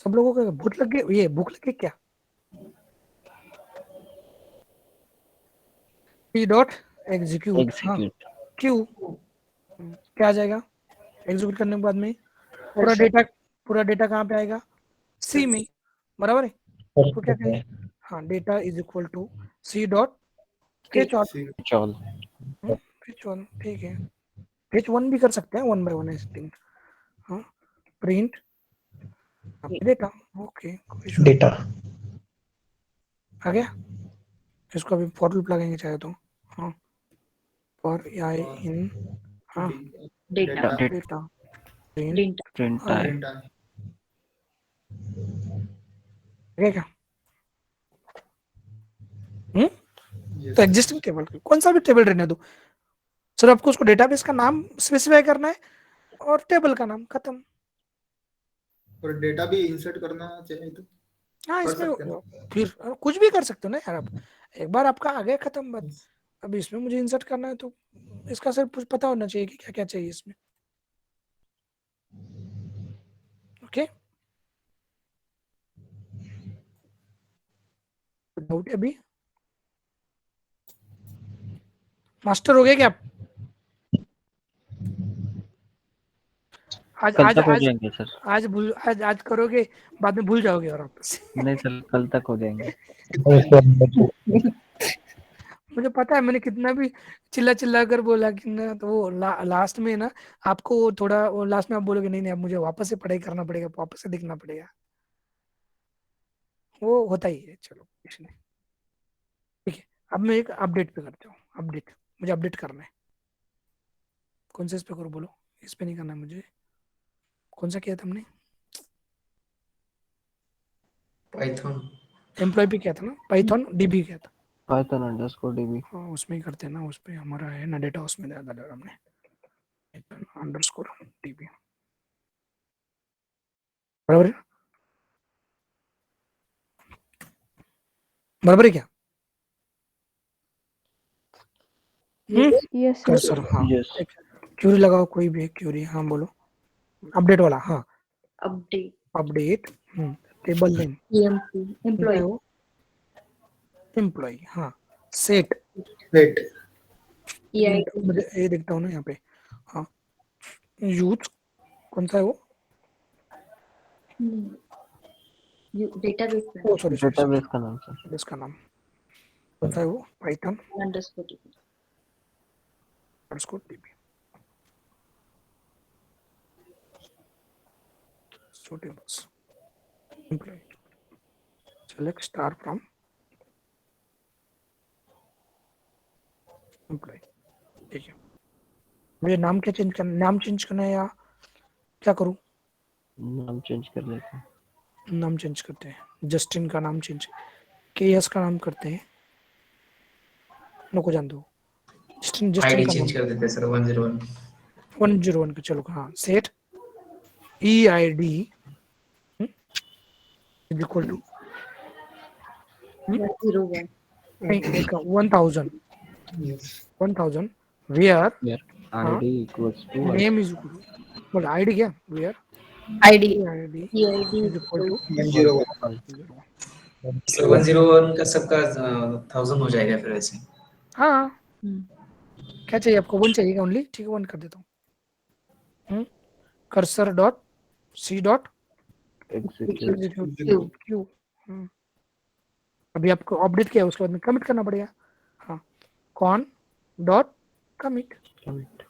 सब लोगों को भूख लग गई, ये भूख लग गई क्या, p डॉट एग्जीक्यूट, हाँ क्यू क्या आ जाएगा, एग्जीक्यूट करने के बाद में पूरा डेटा कहाँ पे आएगा, सी में, बराबर है। तो क्या कहें, हाँ data is equal to C dot fetch all, ठीक है फेच 1 भी कर सकते हैं, 1 by 1 है, हाँ प्रिंट डेटा, ओके डेटा आ गया। इसको अभी फॉर लूप लगाएंगे चाहे तो, हाँ फॉर आई इन, हाँ डेटा प्रिंट क्या, तो एग्जिस्टिंग टेबल कौन सा भी टेबल रहने दो सर, आपको उसको डेटाबेस का नाम स्पेसिफाई करना है और टेबल का नाम, खत्म। और डेटा भी इंसर्ट करना चाहिए तो हाँ इसमें फिर कुछ भी कर सकते हो ना यार, आप एक बार आपका आ गया खत्म बात। अभी इसमें मुझे इंसर्ट करना है तो इसका सिर्फ कुछ पता होना चाहिए कि क्या क्या चाहिए इसमें, ओके। डाउट है अभी, मास्टर हो गए क्या आप? आज करोगे, बाद में भूल जाओगे और वापस। नहीं सर कल तक हो जाएंगे। मुझे पता है, मैंने कितना भी चिल्ला कर बोला कि ना, तो वो लास्ट में ना आपको थोड़ा वो लास्ट में आप बोलोगे नहीं अब मुझे वापस से पढ़ाई करना पड़ेगा, वापस से देखना पड़ेगा, वो होता ही है। चलो ठीक है, अब मैं एक अपडेट पे करता हूँ, अपडेट मुझे अपडेट करना है। कौन से इस पे करो बोलो, इस पे नहीं करना है मुझे, कौन सा किया था हमने, पाइथन एम्प्लॉय पे किया था ना, पाइथन डीबी किया था, पाइथन अंडरस्कोर डीबी, हाँ उसमें ही करते हैं ना, उस पे हमारा है ना डेटा, उसमें डाला हमने पाइथन अंडरस्कोर डीबी। बराबर है, बराबर है क्या? Yes sir. कर्सर, हाँ यस क्यूरी लगाओ, कोई भी क्यूरी, हाँ बोलो, अपडेट वाला, हाँ update update, table name EMP employ employ, हाँ सेट, Wait. EID मुझे ये देखता हूँ ना यहाँ पे, हाँ यूज कौन सा है वो, डेटाबेस ओ सॉरी डेटाबेस का नाम सर। इसका नाम कौन सा है वो, Python underscore underscore db, so tables employee, select star from employee, ठीक है। मुझे नाम क्या चेंज करना, नाम चेंज करना है या क्या करूँ? नाम चेंज कर लेते हैं। नाम चेंज करते हैं, जस्टिन का नाम चेंज, केएस का नाम करते हैं, नको जान दो, जस्टिन जस्टिन आईडी का चेंज नाम कर देते सर 101। 101 का, चलो हाँ set EID equal to 101 1000 1000 where ID equals to name is equal to, बोल आईडी क्या, where ID ID EID is equal to 101. Sir 101 का सबका 1000 हो जाएगा फिर ऐसे। हाँ क्या चाहिए आपको, 1 चाहिए ओनली, ठीक है 1 कर देता हूँ। Cursor dot C dot execute Q, अभी आपको अपडेट किया उसके बाद में कमिट करना पड़ेगा, हाँ cone dot commit, commit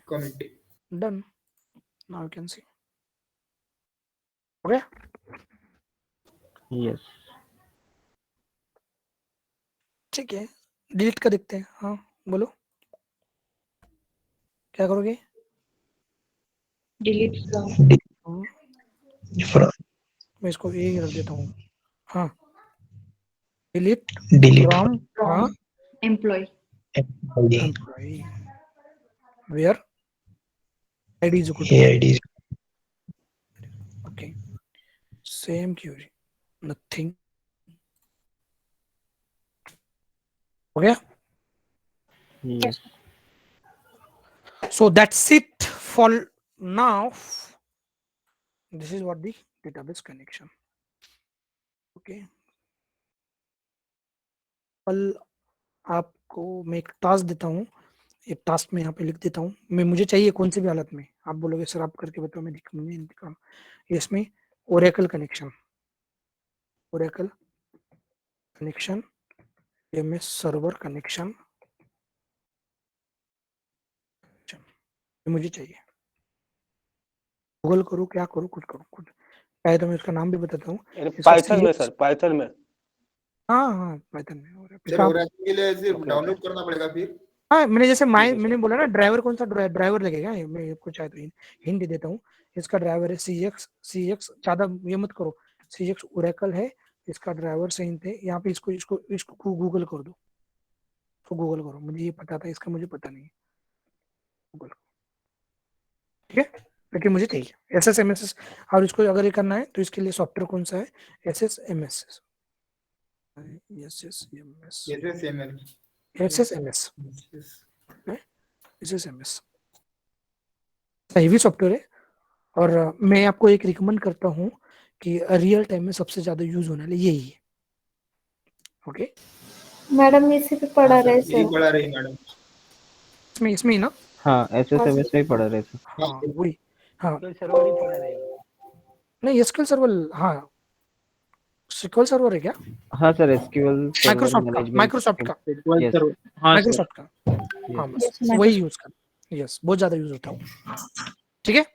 Commit. Done, now you can सी, हो गया। यस ठीक है डिलीट कर देखते हैं, हाँ बोलो क्या करोगे? डिलीट फ्रॉम मैं इसको यही रख देता हूँ, हाँ डिलीट डिलीट फ्रॉम, हाँ employ employee where ID is equal AID to, okay same query, nothing, हो गया। Yes So that's it for now. This is what the database connection. Okay. कल आपको मैं एक टास्क देता हूँ, एक टास्क में यहाँ पे लिख देता हूँ, मैं मुझे चाहिए कौन सी भी हालत में, आप बोलोगे सर आप करके बताओ, मैं दिखाऊंगा इसमें Oracle connection, Oracle connection, MS server connection, मुझे चाहिए, गूगल करूँ क्या करूँ, कुछ करूँ कुछ, पहले तो मैं उसका नाम भी बताता हूँ, पाइथन में सर, पाइथन में, हाँ हाँ पाइथन में, और सर Oracle के लिए सिर्फ डाउनलोड करना पड़ेगा फिर। हाँ मैंने जैसे मैंने बोला ना ड्राइवर, कौन सा ड्राइवर लगेगा, मैं आपको चाहे तो हिंट दे देता हूँ, इसका ड्राइवर है CX, ज्यादा ये मत करो, CX ओरेकल है, इसका ड्राइवर सही थे, यहाँ पे इसको इसको इसको गूगल कर दो, तो गूगल करो, मुझे ये पता था, इसका मुझे पता नहीं, गूगल, ठीक है, लेकिन मुझे चाहिए SSMS, और इसको अगर ये करना है तो इसके लिए सॉफ्टवेयर कौन सा है, SSMS, हेवी सॉफ्टवेयर है, और मैं आपको एक रिकमेंड करता हूँ कि रियल टाइम में सबसे ज्यादा यूज होने वाला यही है, ओके। मैडम इसी पे पढ़ा रहे यही सर, पढ़ा रही मैडम। इसमें ही ना, हाँ SSMS में ही पढ़ा रहे थे। हाँ वही, हाँ सर्वर ही पढ़ा रहे हो। नहीं SQL सर्वर, हाँ SQL सर्वर है क्या, हाँ सर SQL माइक्रोसॉफ्ट का, माइक्रोसॉफ्ट का, हाँ बस वही यूज कर, यस बहुत ज्यादा यूज होता है, ठीक है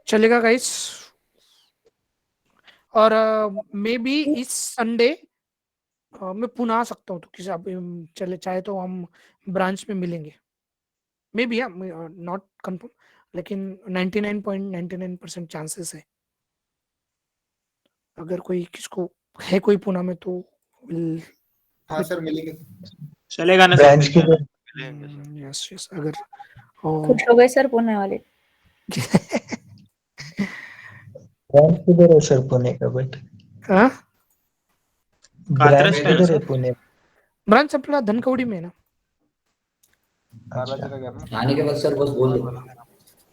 चलेगा गाइस, और मे बी इस संडे मैं पुणे आ सकता हूँ, तो किसी आप चले चाहे तो हम ब्रांच में मिलेंगे, मे बी नॉट कंफर्म, लेकिन 99.99% चांसेस है, अगर कोई किसको है कोई पुणे में तो हाँ सर मिलेंगे, चलेगा ना ब्रांच सर, के मिलेंगे सर। यस अगर खुश हो गए सर पुणे वाले। ब्रांच किधर है सर पुणे का बट हाँ ब्रांच किधर है पुणे ब्रांच अपना धनकवड़ी में है ना। आने के बाद सर बस बोल दो।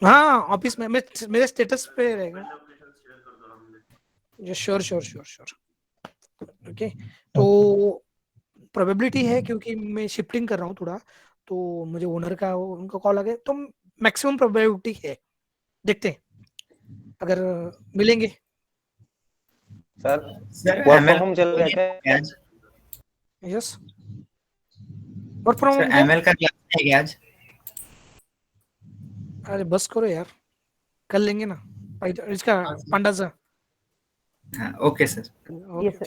हाँ ऑफिस में मेरे स्टेटस पे रहेगा। Sure sure sure sure okay. तो प्रोबेबिलिटी है क्योंकि मैं शिफ्टिंग कर रहा हूँ थोड़ा, तो मुझे ओनर का उनका कॉल आ गया, तो मैक्सिमम प्रोबेबिलिटी है, देखते हैं अगर मिलेंगे। सर वर्क फ्रॉम होम चल रहा है आज yes work from home. ML का क्लास है क्या आज? अरे बस करो यार, कर लेंगे ना इसका पांडासा। हाँ ओके सर।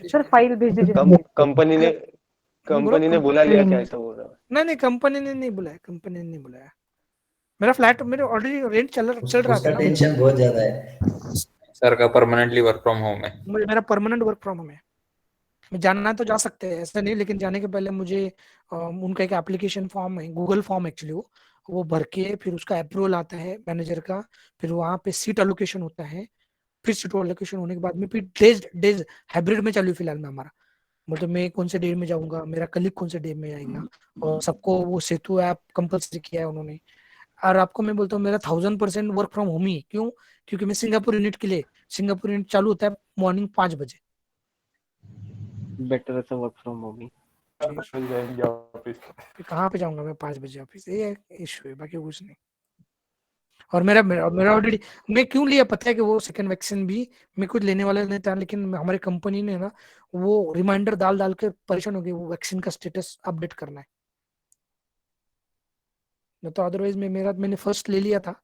सर फाइल भेज दीजिए। कंपनी ने बुला लिया क्या, ऐसा बोल रहा है? नहीं कंपनी ने नहीं बुलाया, कंपनी ने नहीं बुलाया। मेरा फ्लैट मेरे ऑलरेडी रेंट चल रहा था उसका ना। टेंशन बहुत ज्यादा है। सर का परमानेंटली वर्क फ्रॉम होम है। मेरा परमानेंट वर्क फ्रॉम होम है। मैं जानना तो जा सकते हैं ऐसा नहीं, लेकिन जाने के पहले मुझे उनका एक एप्लीकेशन फॉर्म है, गूगल फॉर्म एक्चुअली वो भर के फिर उसका अप्रूवल आता है मैनेजर का, फिर वहाँ पे सीट एलोकेशन होता है, फिर सीट एलोकेशन होने के बाद में फिर डेज हाइब्रिड में चालू फिलहाल में हमारा, मतलब मैं कौन से डे में जाऊंगा, मेरा कलीग कौन से डे में आएगा, और सबको वो सेतु ऐप कंपल्सरी किया है उन्होंने। और आपको मैं बोलता हूँ मेरा 1000% वर्क फ्रॉम होम ही। क्यों? क्योंकि मैं सिंगापुर यूनिट के लिए, सिंगापुर यूनिट चालू होता है मॉर्निंग 5 बजे। बेटर है वर्क फ्रॉम होम ही। कहाँ पे जाऊंगा मैं 5 बजे ऑफिस, ये इशू है, बाकी कुछ नहीं। और मेरा ऑलरेडी, मैं क्यों लिया पता है कि वो सेकंड वैक्सीन भी मैं कुछ लेने वाला नहीं था, लेकिन हमारी कंपनी ने ना वो रिमाइंडर डाल के परेशान हो गई, वो वैक्सीन का स्टेटस अपडेट करना है। नहीं तो अदरवाइज मैंने फर्स्ट ले लिया था,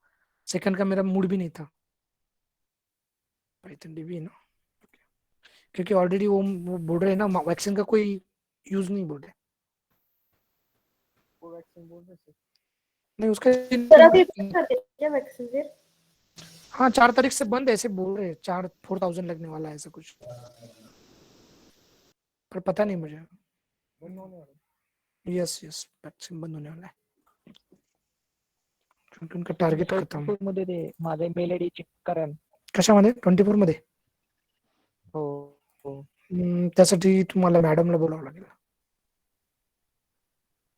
सेकंड का मेरा मूड भी नहीं था। पाइथन डीबी ना, क्योंकि ऑलरेडी वो बोल रहे हैं ना वैक्सीन का कोई यूज नहीं बोल रहे। वो वैक्सीन बोल रहे नहीं उसका हाँ 4 तारीख से बंद ऐसे बोल रहे हैं, 4,000 लगने वाला है ऐसा कुछ, पर पता नहीं मुझे। यस वैक्सीन बंद होने वाला है क्योंकि उनका टार्गेट खत्म। मध्ये ते माझा मेल आयडी चेक करा। कशामध्ये 24 मध्ये? हो त्यासाठी तुम्हाला मॅडमला बोलावं लागेल।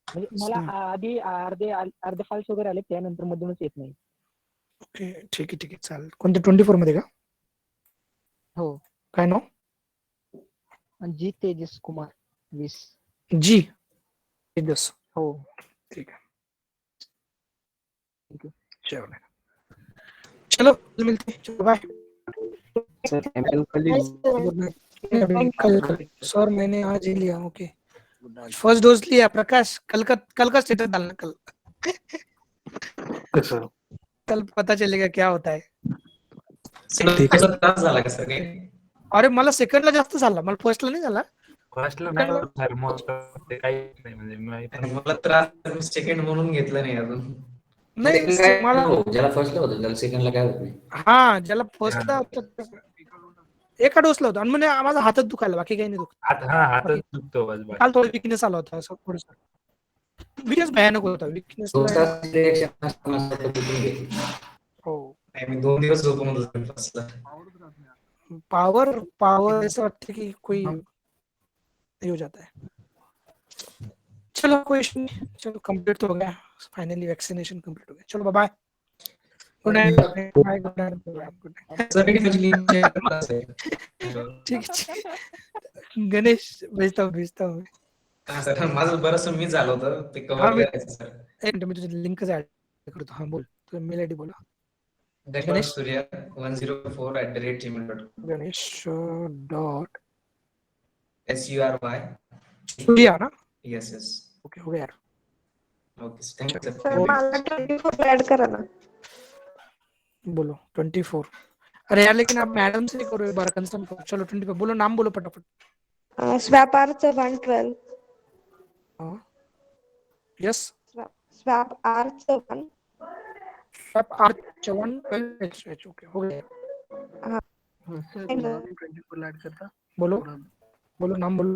म्हणजे मला आधी अर्धे फाइल्स वगैरे आले, त्यानंतर मधूनच येत नाही। ओके ठीक आहे चालेल। कोणते 24 मध्ये का? हो काय नाव? जी तेजस कुमार 20 जी तेजस। हो ठीक है चलो मिलते हैं, चलो बाय। सर एमएल कल सर मैंने आज ही लिया। ओके फर्स्ट डोज लिया प्रकाश, कल का स्टेटस डालना कल। कल पता चलेगा क्या होता है। त्रास झाला का सर? अरे मला सेकंडला जास्त झाला, मला फर्स्टला नाही झाला। फर्स्टला नाही सर, मोस्ट ऑफ ते काही नाही, म्हणजे मला त्रास सेकंड म्हणून घेतलं नाही अजून। नाही मला ज्याला फर्स्टला होतं त्याला सेकंडला काय होत नाही। हा ज्याला फर्स्टला एका डोसला होता आणि म्हणजे माझा हातच दुखायला, बाकी काही नाही दुखत। हातच दुखतो बस बाकी. काल थोडा विकनेस आला होता, असं थोडंसं विकनेस भयानक होता, विकनेस। हो मी 2 दिवस झोपून होतो फर्स्टला। पावर ऐसा लगता है कि कोई ये हो जाता है। चलो कोई इशू नहीं, चलो कंप्लीट तो हो गया, फाइनली वैक्सीनेशन कंप्लीट हो गया। चलो bye good night. Bye good night. Sir की मुझे लिंक शेअर करना है। ठीक है गणेश भेजता हूँ। हां सर माझं बरंच मिस झालं होतं ते कव्हर करायचं सर। एक मिनिट मी तुझे लिंकच ऍड करतो। हां बोल, तुझा मेल आयडी बोला। Ganesh Surya 104@gmail.com। Ganesh dot SURY Surya ना? यस ओके हो गया यार। ओके थैंक यू सर मला 24 ऐड करा ना। बोलो 24। अरे यार लेकिन आप मैडम से करो एक बार कंसर्न करो। चलो 24 बोलो, नाम बोलो फटाफट। Swap R 112। हाँ yes swap R 1 swap R 112 okay हो गया। हाँ सर 24 ऐड करता। बोलो नाम बोलो।